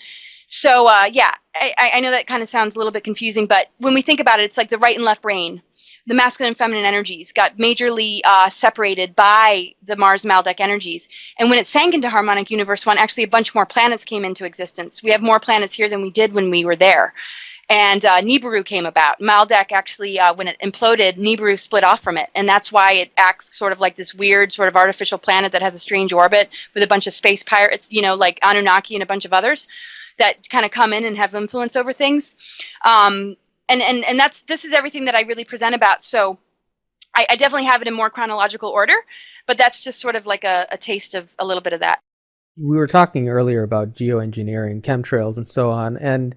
So I know that kind of sounds a little bit confusing, but when we think about it, it's like the right and left brain. The masculine and feminine energies got majorly separated by the Mars Maldek energies. And when it sank into harmonic universe 1, actually a bunch more planets came into existence. We have more planets here than we did when we were there. And Nibiru came about. Maldek actually, when it imploded, Nibiru split off from it. And that's why it acts sort of like this weird sort of artificial planet that has a strange orbit with a bunch of space pirates, like Anunnaki and a bunch of others that kind of come in and have influence over things. And this is everything that I really present about. So I definitely have it in more chronological order, but that's just sort of like a taste of a little bit of that. We were talking earlier about geoengineering, chemtrails, and so on. And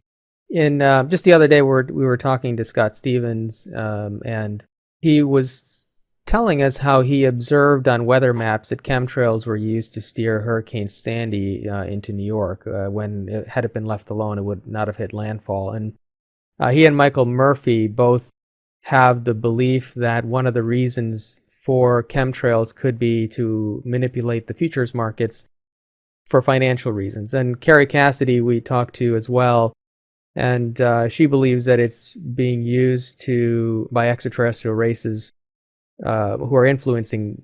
in just the other day, we were talking to Scott Stevens, and he was telling us how he observed on weather maps that chemtrails were used to steer Hurricane Sandy into New York. When had it been left alone, it would not have hit landfall. And he and Michael Murphy both have the belief that one of the reasons for chemtrails could be to manipulate the futures markets for financial reasons. And Carrie Cassidy we talked to as well, and she believes that it's being used by extraterrestrial races who are influencing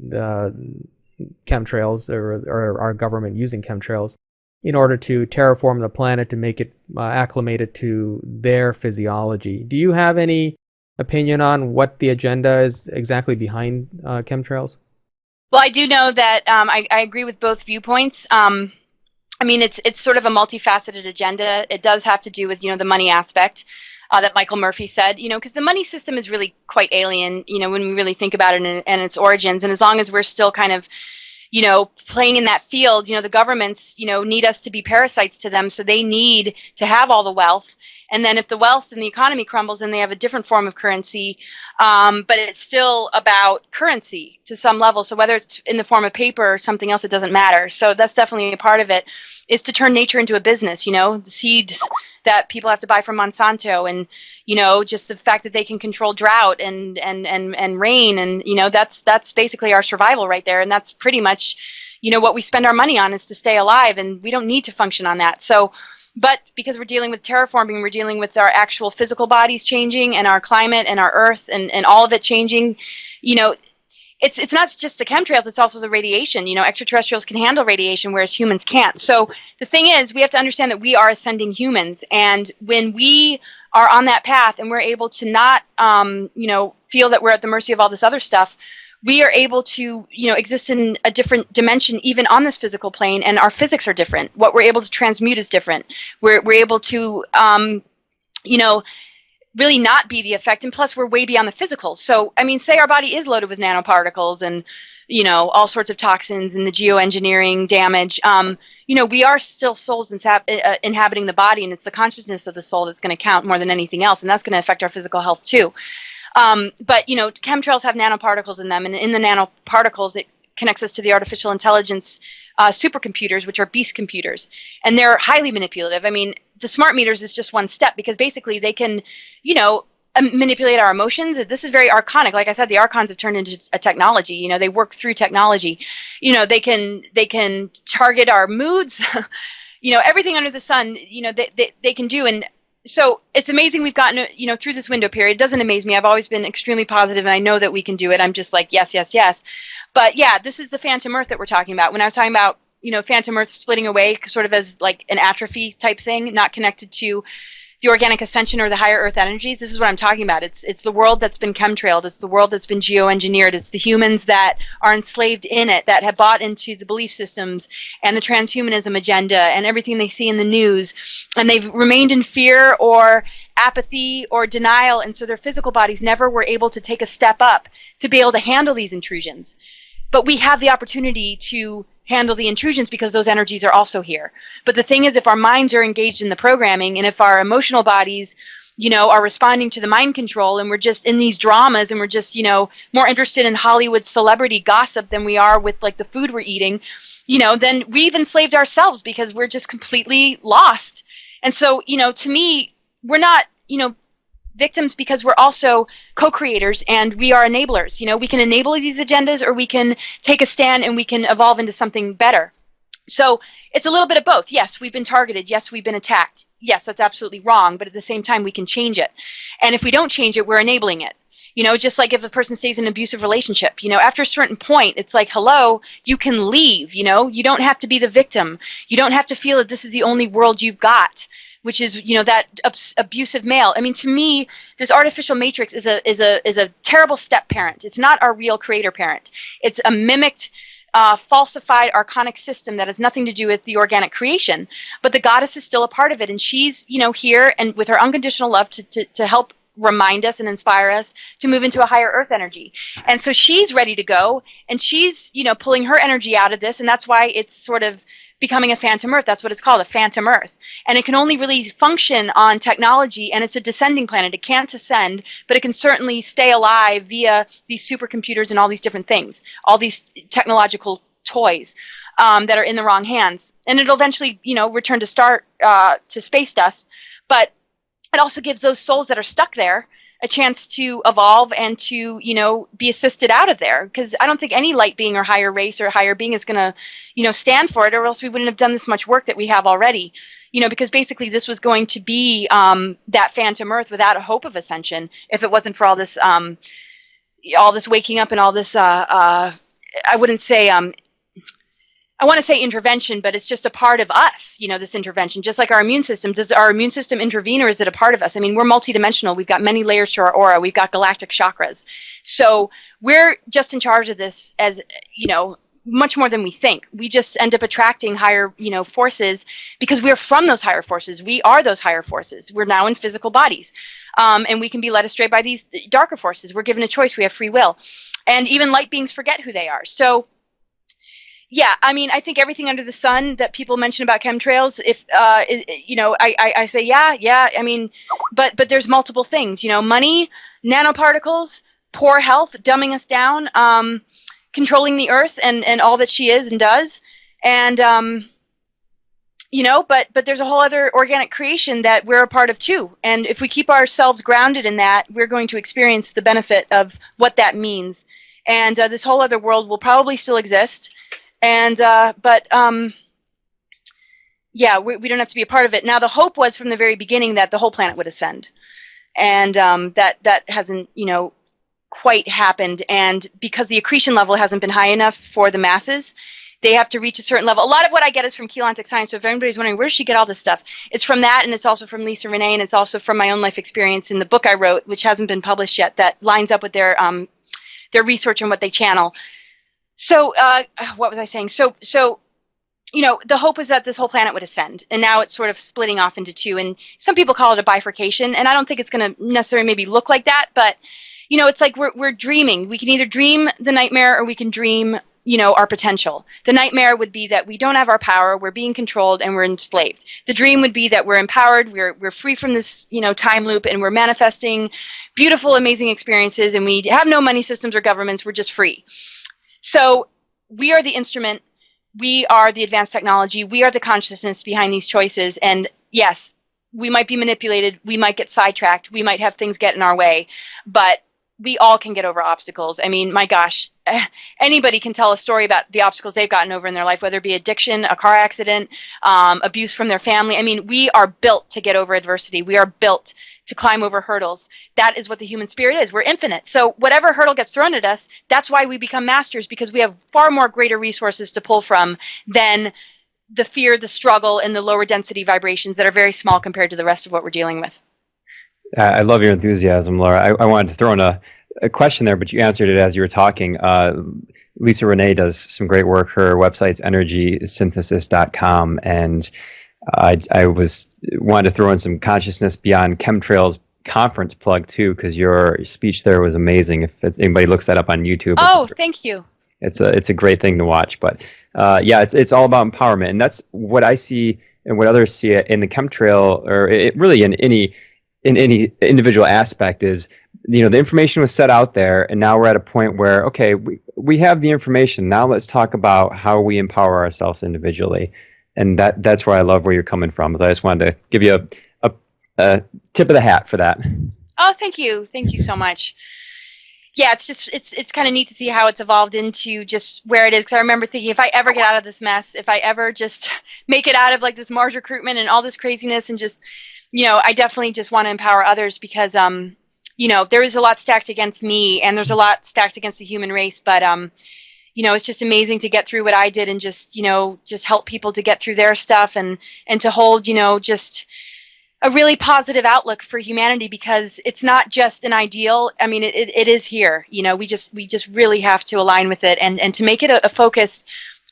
chemtrails or our government using chemtrails in order to terraform the planet to make it acclimated to their physiology. Do you have any opinion on what the agenda is exactly behind chemtrails? Well, I do know that I agree with both viewpoints. It's sort of a multifaceted agenda. It does have to do with, the money aspect that Michael Murphy said, because the money system is really quite alien, when we really think about it and its origins. And as long as we're still kind of, playing in that field, the governments, need us to be parasites to them. So they need to have all the wealth. And then if the wealth and the economy crumbles, then they have a different form of currency. But it's still about currency to some level. So whether it's in the form of paper or something else, it doesn't matter. So that's definitely a part of it, is to turn nature into a business, the seeds that people have to buy from Monsanto, and, just the fact that they can control drought and rain. And, that's basically our survival right there. And that's pretty much, what we spend our money on is to stay alive. And we don't need to function on that. So, but because we're dealing with terraforming, we're dealing with our actual physical bodies changing and our climate and our earth and all of it changing, it's not just the chemtrails, it's also the radiation. Extraterrestrials can handle radiation, whereas humans can't. So the thing is, we have to understand that we are ascending humans. And when we are on that path and we're able to not, feel that we're at the mercy of all this other stuff, we are able to, exist in a different dimension, even on this physical plane, and our physics are different. What we're able to transmute is different. We're able to, really not be the effect, and plus we're way beyond the physical. So, say our body is loaded with nanoparticles and, all sorts of toxins and the geoengineering damage. We are still souls inhabiting the body, and it's the consciousness of the soul that's going to count more than anything else, and that's going to affect our physical health too. But chemtrails have nanoparticles in them, and in the nanoparticles, it connects us to the artificial intelligence supercomputers, which are beast computers, and they're highly manipulative. The smart meters is just one step, because basically they can, manipulate our emotions. This is very archonic. Like I said, the Archons have turned into a technology. They work through technology. They can target our moods. Everything under the sun. They can do. And so it's amazing we've gotten, through this window period. It doesn't amaze me. I've always been extremely positive, and I know that we can do it. I'm just like, yes, yes, yes. But yeah, this is the Phantom Earth that we're talking about. When I was talking about, Phantom Earth splitting away sort of as like an atrophy type thing, not connected to the organic ascension or the higher earth energies, this is what I'm talking about. It's the world that's been chemtrailed. It's the world that's been geoengineered. It's the humans that are enslaved in it, that have bought into the belief systems and the transhumanism agenda and everything they see in the news. And they've remained in fear or apathy or denial. And so their physical bodies never were able to take a step up to be able to handle these intrusions. But we have the opportunity to handle the intrusions because those energies are also here. But the thing is, if our minds are engaged in the programming, and if our emotional bodies, are responding to the mind control, and we're just in these dramas, and we're just, more interested in Hollywood celebrity gossip than we are with like the food we're eating, then we've enslaved ourselves because we're just completely lost. And so, to me, we're not, victims because we're also co-creators and we are enablers. You know, we can enable these agendas, or we can take a stand and we can evolve into something better. So it's a little bit of both. Yes, we've been targeted. Yes, we've been attacked. Yes, that's absolutely wrong. But at the same time, we can change it. And if we don't change it, we're enabling it. You know, just like if a person stays in an abusive relationship, you know, after a certain point, it's like, hello, you can leave. You know, you don't have to be the victim. You don't have to feel that this is the only world you've got, which is, you know, that abusive male. I mean, to me, this artificial matrix is a terrible step parent. It's not our real creator parent. It's a mimicked, falsified archonic system that has nothing to do with the organic creation. But the goddess is still a part of it, and she's, you know, here and with her unconditional love to help remind us and inspire us to move into a higher earth energy. And so she's ready to go, and she's, you know, pulling her energy out of this, and that's why it's sort of becoming a phantom earth. That's what it's called, a phantom earth. And it can only really function on technology, and it's a descending planet. It can't ascend, but it can certainly stay alive via these supercomputers and all these different things, all these technological toys that are in the wrong hands. And it'll eventually, you know, return to space dust. But it also gives those souls that are stuck there a chance to evolve and to, you know, be assisted out of there. Because I don't think any light being or higher race or higher being is going to, you know, stand for it, or else we wouldn't have done this much work that we have already. You know, because basically this was going to be that phantom earth without a hope of ascension if it wasn't for all this waking up and all this, I wouldn't say, I want to say intervention, but it's just a part of us, you know, this intervention, just like our immune system. Does our immune system intervene, or is it a part of us? I mean, we're multidimensional. We've got many layers to our aura. We've got galactic chakras. So we're just in charge of this, as, you know, much more than we think. We just end up attracting higher, you know, forces because we're from those higher forces. We are those higher forces. We're now in physical bodies. And we can be led astray by these darker forces. We're given a choice. We have free will. And even light beings forget who they are. So yeah, I mean, I think everything under the sun that people mention about chemtrails, if, you know, I say, yeah, I mean, but there's multiple things, you know, money, nanoparticles, poor health, dumbing us down, controlling the earth and all that she is and does. And, you know, but there's a whole other organic creation that we're a part of too. And if we keep ourselves grounded in that, we're going to experience the benefit of what that means. And this whole other world will probably still exist. And, yeah, we don't have to be a part of it. Now, the hope was from the very beginning that the whole planet would ascend. And that hasn't, you know, quite happened. And because the accretion level hasn't been high enough for the masses, they have to reach a certain level. A lot of what I get is from Chelantic Science. So if anybody's wondering, where does she get all this stuff? It's from that, and it's also from Lisa Renee, and it's also from my own life experience in the book I wrote, which hasn't been published yet, that lines up with their research and what they channel. So, what was I saying? So, you know, the hope was that this whole planet would ascend, and now it's sort of splitting off into two, and some people call it a bifurcation, and I don't think it's going to necessarily maybe look like that, but, you know, it's like we're dreaming. We can either dream the nightmare, or we can dream, you know, our potential. The nightmare would be that we don't have our power, we're being controlled, and we're enslaved. The dream would be that we're empowered, we're free from this, you know, time loop, and we're manifesting beautiful, amazing experiences, and we have no money systems or governments, we're just free. So we are the instrument, we are the advanced technology, we are the consciousness behind these choices. And yes, we might be manipulated, we might get sidetracked, we might have things get in our way, but we all can get over obstacles. I mean, my gosh, anybody can tell a story about the obstacles they've gotten over in their life, whether it be addiction, a car accident, abuse from their family. I mean, we are built to get over adversity. We are built to climb over hurdles. That is what the human spirit is. We're infinite. So whatever hurdle gets thrown at us, that's why we become masters, because we have far more greater resources to pull from than the fear, the struggle, and the lower density vibrations that are very small compared to the rest of what we're dealing with. I love your enthusiasm, Laura. I wanted to throw in a question there, but you answered it as you were talking. Lisa Renee does some great work. Her website's energysynthesis.com, and I wanted to throw in some Consciousness Beyond Chemtrails conference plug too, because your speech there was amazing. If anybody looks that up on YouTube, thank you. It's a great thing to watch. But yeah, it's all about empowerment, and that's what I see and what others see in the chemtrail, or really in any individual aspect, is, you know, the information was set out there, and now we're at a point where, okay, we have the information. Now let's talk about how we empower ourselves individually. And that's where I love where you're coming from. So I just wanted to give you a tip of the hat for that. Oh, thank you. Thank you so much. Yeah, it's kind of neat to see how it's evolved into just where it is. Because I remember thinking, if I ever get out of this mess, if I ever just make it out of like this Mars recruitment and all this craziness, and just, I definitely just want to empower others because, there is a lot stacked against me, and there's a lot stacked against the human race. But, it's just amazing to get through what I did, and just, just help people to get through their stuff, and to hold, just a really positive outlook for humanity, because it's not just an ideal. I mean, it is here. We just really have to align with it, and to make it a focus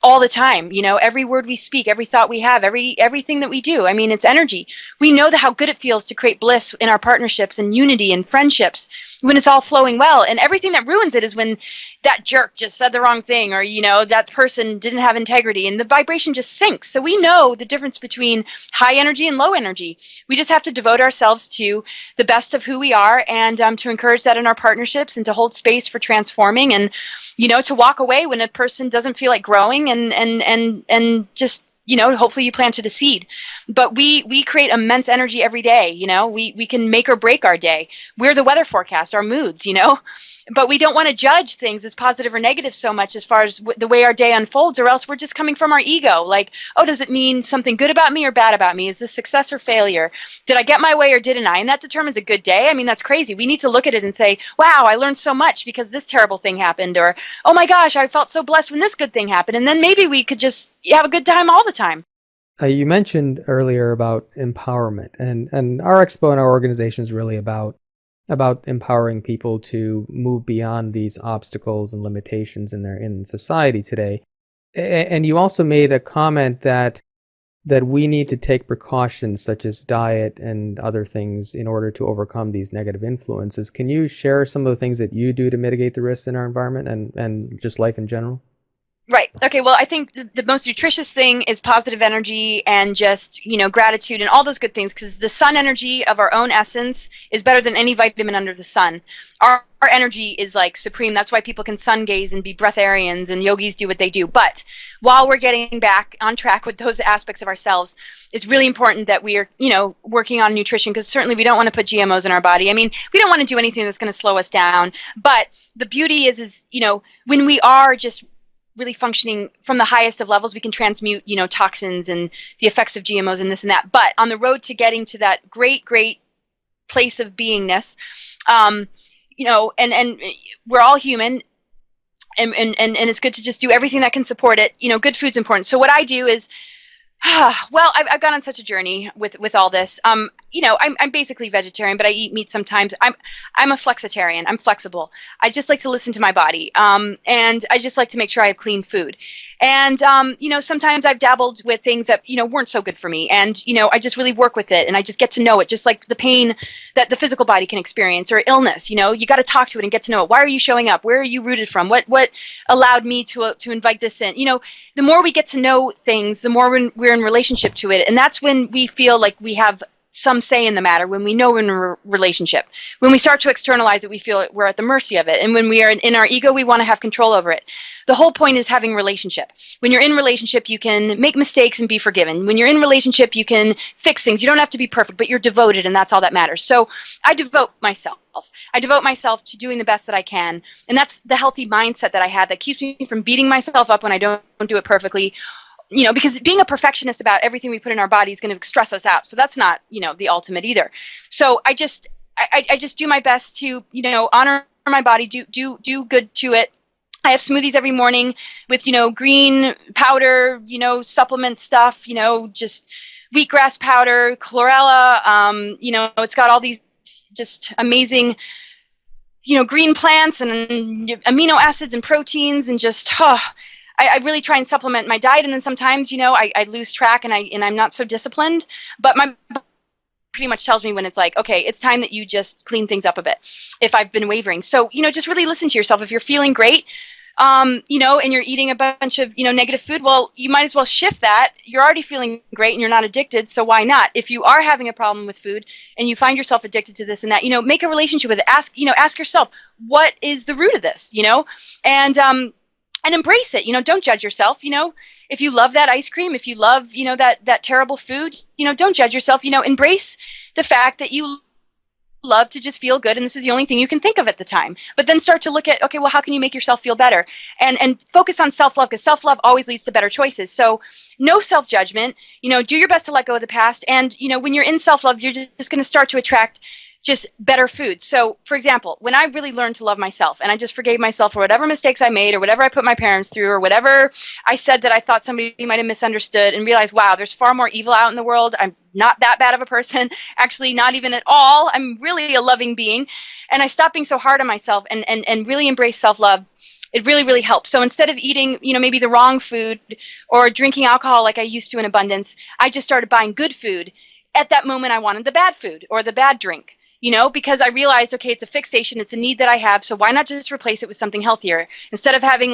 all the time. Every word we speak, every thought we have, everything that we do. I mean, it's energy. We know how good it feels to create bliss in our partnerships and unity and friendships when it's all flowing well. And everything that ruins it is when that jerk just said the wrong thing, or, that person didn't have integrity, and the vibration just sinks. So we know the difference between high energy and low energy. We just have to devote ourselves to the best of who we are, and to encourage that in our partnerships, and to hold space for transforming, and, to walk away when a person doesn't feel like growing, and just, hopefully you planted a seed. But we create immense energy every day. We can make or break our day. We're the weather forecast, our moods, but we don't want to judge things as positive or negative so much as far as the way our day unfolds, or else we're just coming from our ego. Like, oh, does it mean something good about me or bad about me? Is this success or failure? Did I get my way or didn't I? And that determines a good day. I mean, that's crazy. We need to look at it and say, wow, I learned so much because this terrible thing happened, or, oh my gosh, I felt so blessed when this good thing happened. And then maybe we could just have a good time all the time. You mentioned earlier about empowerment, and our expo and our organization is really about empowering people to move beyond these obstacles and limitations in society today. And you also made a comment that we need to take precautions such as diet and other things in order to overcome these negative influences. Can you share some of the things that you do to mitigate the risks in our environment and just life in general? Right. Okay. Well, I think the most nutritious thing is positive energy, and just, gratitude and all those good things, because the sun energy of our own essence is better than any vitamin under the sun. Our energy is like supreme. That's why people can sun gaze and be breatharians, and yogis do what they do. But while we're getting back on track with those aspects of ourselves, it's really important that we are, working on nutrition, because certainly we don't want to put GMOs in our body. I mean, we don't want to do anything that's going to slow us down. But the beauty is, when we are just really functioning from the highest of levels, we can transmute, toxins and the effects of GMOs and this and that. But on the road to getting to that great place of beingness, and we're all human, and it's good to just do everything that can support it. Good food's important. So what I do is, well, I've gone on such a journey with all this. I'm basically vegetarian, but I eat meat sometimes. I'm a flexitarian. I'm flexible. I just like to listen to my body. And I just like to make sure I have clean food. And, sometimes I've dabbled with things that, weren't so good for me. And, I just really work with it, and I just get to know it, just like the pain that the physical body can experience, or illness. You got to talk to it and get to know it. Why are you showing up? Where are you rooted from? What allowed me to invite this in? The more we get to know things, the more we're in relationship to it. And that's when we feel like we have some say in the matter, when we know we're in a relationship. When we start to externalize it, we feel we're at the mercy of it. And when we are in our ego, we want to have control over it. The whole point is having relationship. When you're in relationship, you can make mistakes and be forgiven. When you're in relationship, you can fix things. You don't have to be perfect, but you're devoted, and that's all that matters. So I devote myself. I devote myself to doing the best that I can. And that's the healthy mindset that I have that keeps me from beating myself up when I don't do it perfectly. Because being a perfectionist about everything we put in our body is going to stress us out. So that's not, the ultimate either. So I just do my best to, honor my body, do good to it. I have smoothies every morning with, green powder, supplement stuff, just wheatgrass powder, chlorella. It's got all these just amazing, green plants and amino acids and proteins, and just, I really try and supplement my diet. And then sometimes, I lose track, and I'm not so disciplined, but my pretty much tells me when it's like, okay, it's time that you just clean things up a bit if I've been wavering. So, just really listen to yourself. If you're feeling great, and you're eating a bunch of, negative food, well, you might as well shift that. You're already feeling great and you're not addicted. So why not? If you are having a problem with food and you find yourself addicted to this and that, make a relationship with it. Ask yourself, what is the root of this, and embrace it. Don't judge yourself. If you love that ice cream, if you love, that terrible food, don't judge yourself. Embrace the fact that you love to just feel good, and this is the only thing you can think of at the time. But then start to look at, okay, well, how can you make yourself feel better? And focus on self-love, because self-love always leads to better choices. So no self-judgment, do your best to let go of the past. And, when you're in self-love, you're just going to start to attract just better food. So, for example, when I really learned to love myself and I just forgave myself for whatever mistakes I made or whatever I put my parents through or whatever I said that I thought somebody might have misunderstood, and realized, wow, there's far more evil out in the world. I'm not that bad of a person. Actually, not even at all. I'm really a loving being. And I stopped being so hard on myself and really embrace self-love. It really, really helps. So instead of eating, maybe the wrong food or drinking alcohol like I used to in abundance, I just started buying good food. At that moment, I wanted the bad food or the bad drink. Because I realized, okay, it's a fixation, it's a need that I have, so why not just replace it with something healthier? Instead of having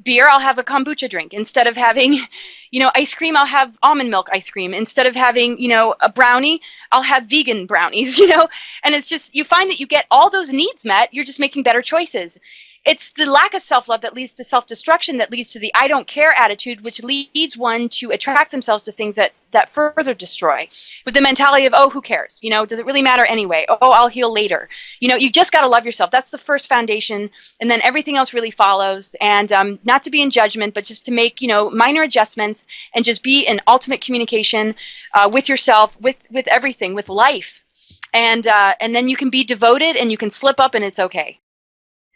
beer, I'll have a kombucha drink. Instead of having, ice cream, I'll have almond milk ice cream. Instead of having, a brownie, I'll have vegan brownies, And it's just, you find that you get all those needs met, you're just making better choices. It's the lack of self-love that leads to self-destruction, that leads to the I don't care attitude, which leads one to attract themselves to things that further destroy. With the mentality of, oh, who cares? Does it really matter anyway? Oh, I'll heal later. You just got to love yourself. That's the first foundation. And then everything else really follows. And not to be in judgment, but just to make, minor adjustments and just be in ultimate communication with yourself, with everything, with life. And then you can be devoted and you can slip up and it's okay.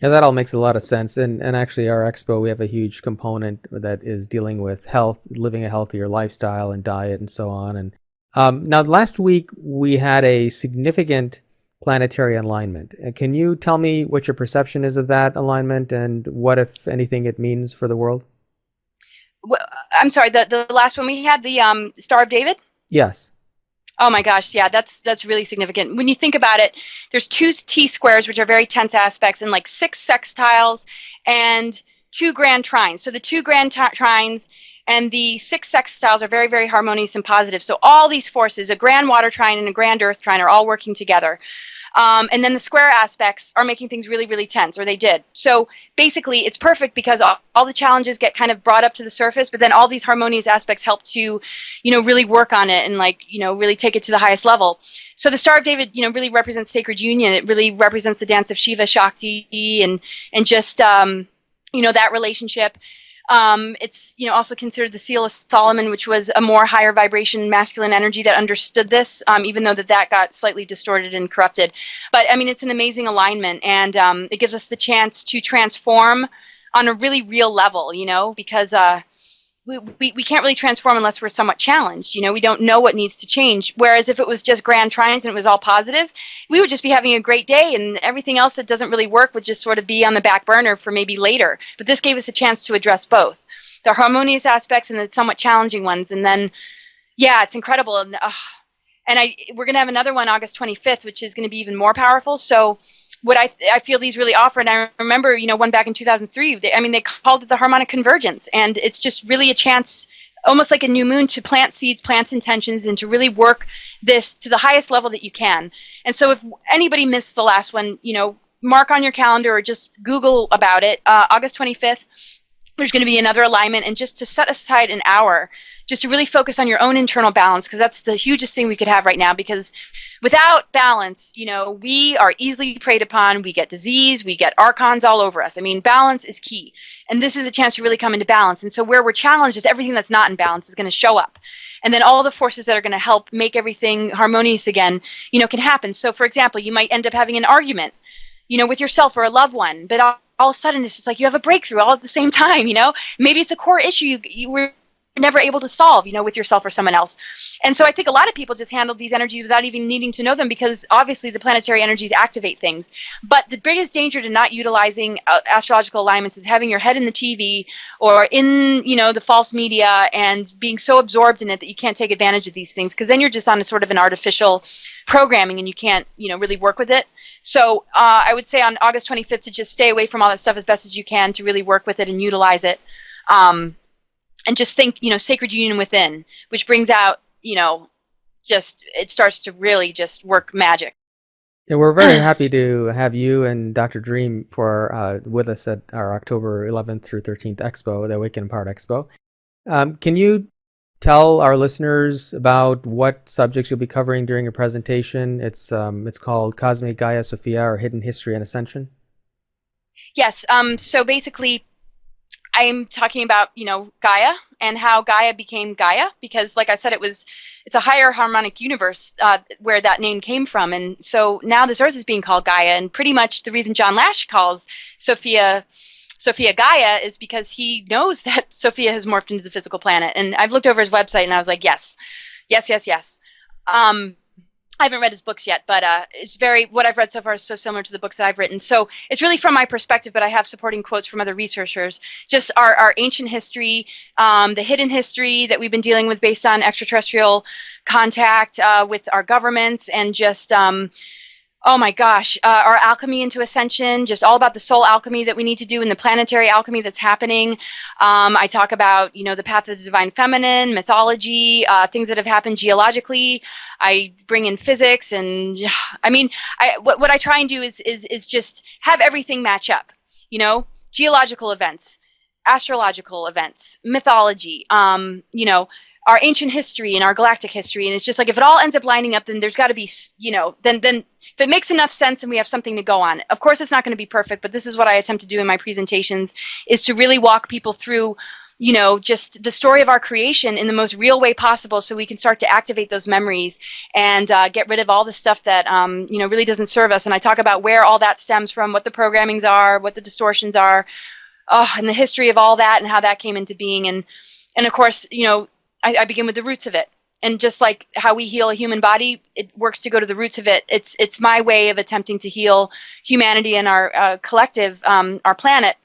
Yeah, that all makes a lot of sense. And actually, our expo, we have a huge component that is dealing with health, living a healthier lifestyle and diet and so on. And now, last week, we had a significant planetary alignment. Can you tell me what your perception is of that alignment and what, if anything, it means for the world? Well, I'm sorry, the last one we had, the Star of David? Yes. Oh my gosh, yeah, that's really significant. When you think about it, there's 2 T-squares, which are very tense aspects, and 6 sextiles and 2 grand trines. So the 2 grand trines and the 6 sextiles are very, very harmonious and positive. So all these forces, a grand water trine and a grand earth trine, are all working together. And then the square aspects are making things really, really tense, or they did. So basically, it's perfect because all the challenges get kind of brought up to the surface, but then all these harmonious aspects help to, really work on it and really take it to the highest level. So the Star of David, really represents sacred union. It really represents the dance of Shiva, Shakti, and just, that relationship. It's also considered the seal of Solomon, which was a more higher vibration masculine energy that understood this, even though that got slightly distorted and corrupted. But it's an amazing alignment, and it gives us the chance to transform on a really real level, because we can't really transform unless we're somewhat challenged. We don't know what needs to change. Whereas if it was just grand trines and it was all positive, we would just be having a great day, and everything else that doesn't really work would just sort of be on the back burner for maybe later. But this gave us a chance to address both the harmonious aspects and the somewhat challenging ones. And then, yeah, it's incredible. And we're going to have another one August 25th, which is going to be even more powerful. So what I feel these really offer, and I remember, one back in 2003, they called it the harmonic convergence, and it's just really a chance, almost like a new moon, to plant seeds, plant intentions, and to really work this to the highest level that you can. And so if anybody missed the last one, mark on your calendar or just Google about it. August 25th, there's going to be another alignment, and just to set aside an hour just to really focus on your own internal balance, because that's the hugest thing we could have right now. Because without balance, we are easily preyed upon. We get disease. We get Archons all over us. Balance is key. And this is a chance to really come into balance. And so where we're challenged is everything that's not in balance is going to show up. And then all the forces that are going to help make everything harmonious again, can happen. So, for example, you might end up having an argument, with yourself or a loved one. But all of a sudden, it's just like you have a breakthrough all at the same time, Maybe it's a core issue you were never able to solve, with yourself or someone else. And so I think a lot of people just handle these energies without even needing to know them, because obviously the planetary energies activate things. But the biggest danger to not utilizing astrological alignments is having your head in the TV or in, the false media and being so absorbed in it that you can't take advantage of these things, because then you're just on a sort of an artificial programming and you can't, really work with it. So I would say on August 25th to just stay away from all that stuff as best as you can, to really work with it and utilize it. And just think, sacred union within, which brings out, it starts to really just work magic. Yeah, we're very happy to have you and Dr. Dream with us at our October 11th through 13th Expo, the Awake and Empowered Expo. Can you tell our listeners about what subjects you'll be covering during your presentation? It's called Cosmic Gaia Sophia, or Hidden History and Ascension. Yes. So basically, I'm talking about, Gaia and how Gaia became Gaia, because like I said, it's a higher harmonic universe where that name came from. And so now this Earth is being called Gaia, and pretty much the reason John Lash calls Sophia Gaia is because he knows that Sophia has morphed into the physical planet. And I've looked over his website and I was like, yes. I haven't read his books yet, but what I've read so far is so similar to the books that I've written. So it's really from my perspective, but I have supporting quotes from other researchers. Just our ancient history, the hidden history that we've been dealing with based on extraterrestrial contact with our governments, and just, oh my gosh, our alchemy into ascension, just all about the soul alchemy that we need to do and the planetary alchemy that's happening. I talk about, the path of the divine feminine, mythology, things that have happened geologically. I bring in physics, and what I try and do is just have everything match up, geological events, astrological events, mythology, our ancient history and our galactic history. And it's just like, if it all ends up lining up, then there's got to be, then if it makes enough sense and we have something to go on. Of course, it's not going to be perfect, but this is what I attempt to do in my presentations, is to really walk people through, just the story of our creation in the most real way possible, so we can start to activate those memories and get rid of all the stuff that, really doesn't serve us. And I talk about where all that stems from, what the programmings are, what the distortions are, and the history of all that and how that came into being. And of course, I begin with the roots of it. And just like how we heal a human body, it works to go to the roots of it. It's my way of attempting to heal humanity and our collective, our planet,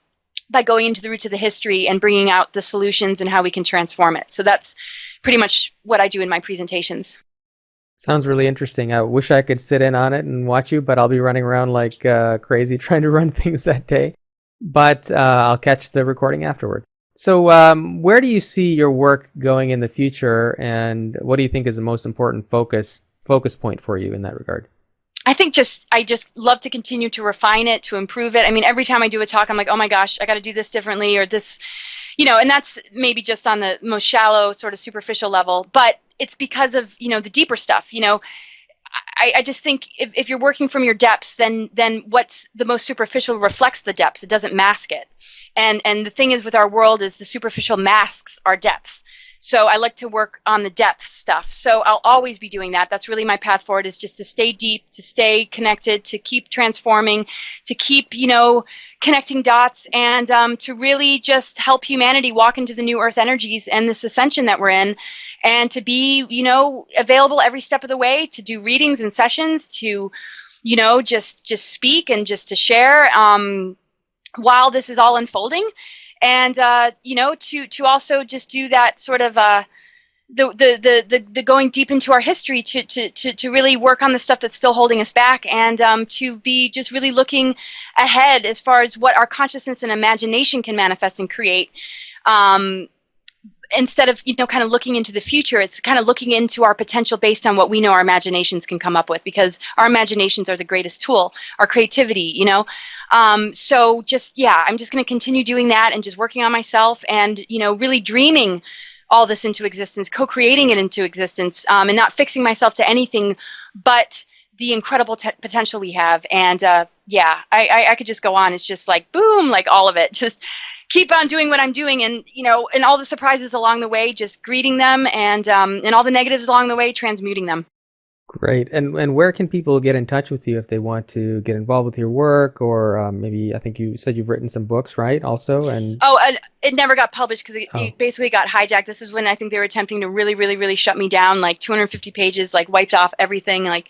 by going into the roots of the history and bringing out the solutions and how we can transform it. So that's pretty much what I do in my presentations. Sounds really interesting. I wish I could sit in on it and watch you, but I'll be running around like crazy trying to run things that day. But I'll catch the recording afterward. So where do you see your work going in the future, and what do you think is the most important focus point for you in that regard? I think I just love to continue to refine it, to improve it. I mean, every time I do a talk, I'm like, oh my gosh, I got to do this differently, or this, and that's maybe just on the most shallow, sort of superficial level, but it's because of, the deeper stuff. I just think if you're working from your depths, then what's the most superficial reflects the depths. It doesn't mask it. And the thing is with our world is the superficial masks our depths. So I like to work on the depth stuff. So I'll always be doing that. That's really my path forward, is just to stay deep, to stay connected, to keep transforming, to keep, connecting dots, and to really just help humanity walk into the new earth energies and this ascension that we're in, and to be, available every step of the way, to do readings and sessions, to, just speak and just to share while this is all unfolding. And to also just do that sort of the going deep into our history, to really work on the stuff that's still holding us back, and to be just really looking ahead as far as what our consciousness and imagination can manifest and create. Instead of, kind of looking into the future, it's kind of looking into our potential based on what we know our imaginations can come up with, because our imaginations are the greatest tool, our creativity, So just, I'm just going to continue doing that and just working on myself and, really dreaming all this into existence, co-creating it into existence, and not fixing myself to anything but the incredible potential we have. And I could just go on. It's just like, boom, like all of it. Just keep on doing what I'm doing, and and all the surprises along the way, just greeting them, and all the negatives along the way, transmuting them. Great. And where can people get in touch with you if they want to get involved with your work, or maybe, I think you said you've written some books, right? Also, and it never got published because it basically got hijacked. This is when I think they were attempting to really, really, really shut me down. Like 250 pages, like wiped off everything, like.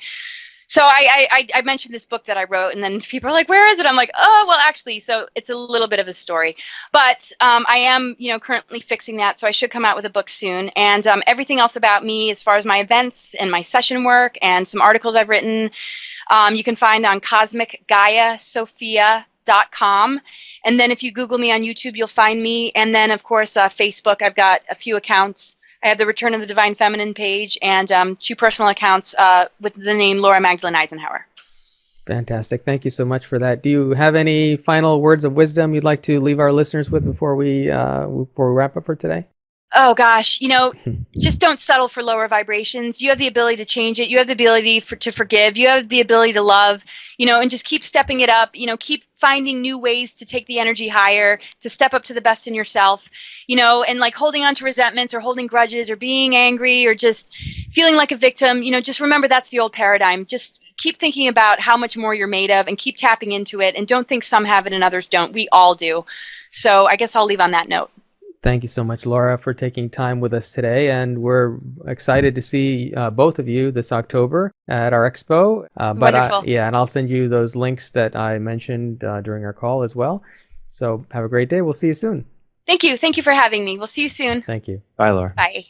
So I mentioned this book that I wrote, and then people are like, where is it? I'm like, oh, well, actually, so it's a little bit of a story. But I am, currently fixing that, so I should come out with a book soon. And everything else about me, as far as my events and my session work and some articles I've written, you can find on cosmicgaiasophia.com. And then if you Google me on YouTube, you'll find me. And then, of course, Facebook, I've got a few accounts. I have the Return of the Divine Feminine page, and 2 personal accounts with the name Laura Eisenhower. Fantastic. Thank you so much for that. Do you have any final words of wisdom you'd like to leave our listeners with before we wrap up for today? Oh gosh, just don't settle for lower vibrations. You have the ability to change it. You have the ability to forgive. You have the ability to love, and just keep stepping it up, keep finding new ways to take the energy higher, to step up to the best in yourself, and like holding on to resentments or holding grudges or being angry or just feeling like a victim, just remember that's the old paradigm. Just keep thinking about how much more you're made of and keep tapping into it, and don't think some have it and others don't. We all do. So I guess I'll leave on that note. Thank you so much, Laura, for taking time with us today. And we're excited to see both of you this October at our expo. Wonderful. And I'll send you those links that I mentioned during our call as well. So have a great day. We'll see you soon. Thank you. Thank you for having me. We'll see you soon. Thank you. Bye, Laura. Bye.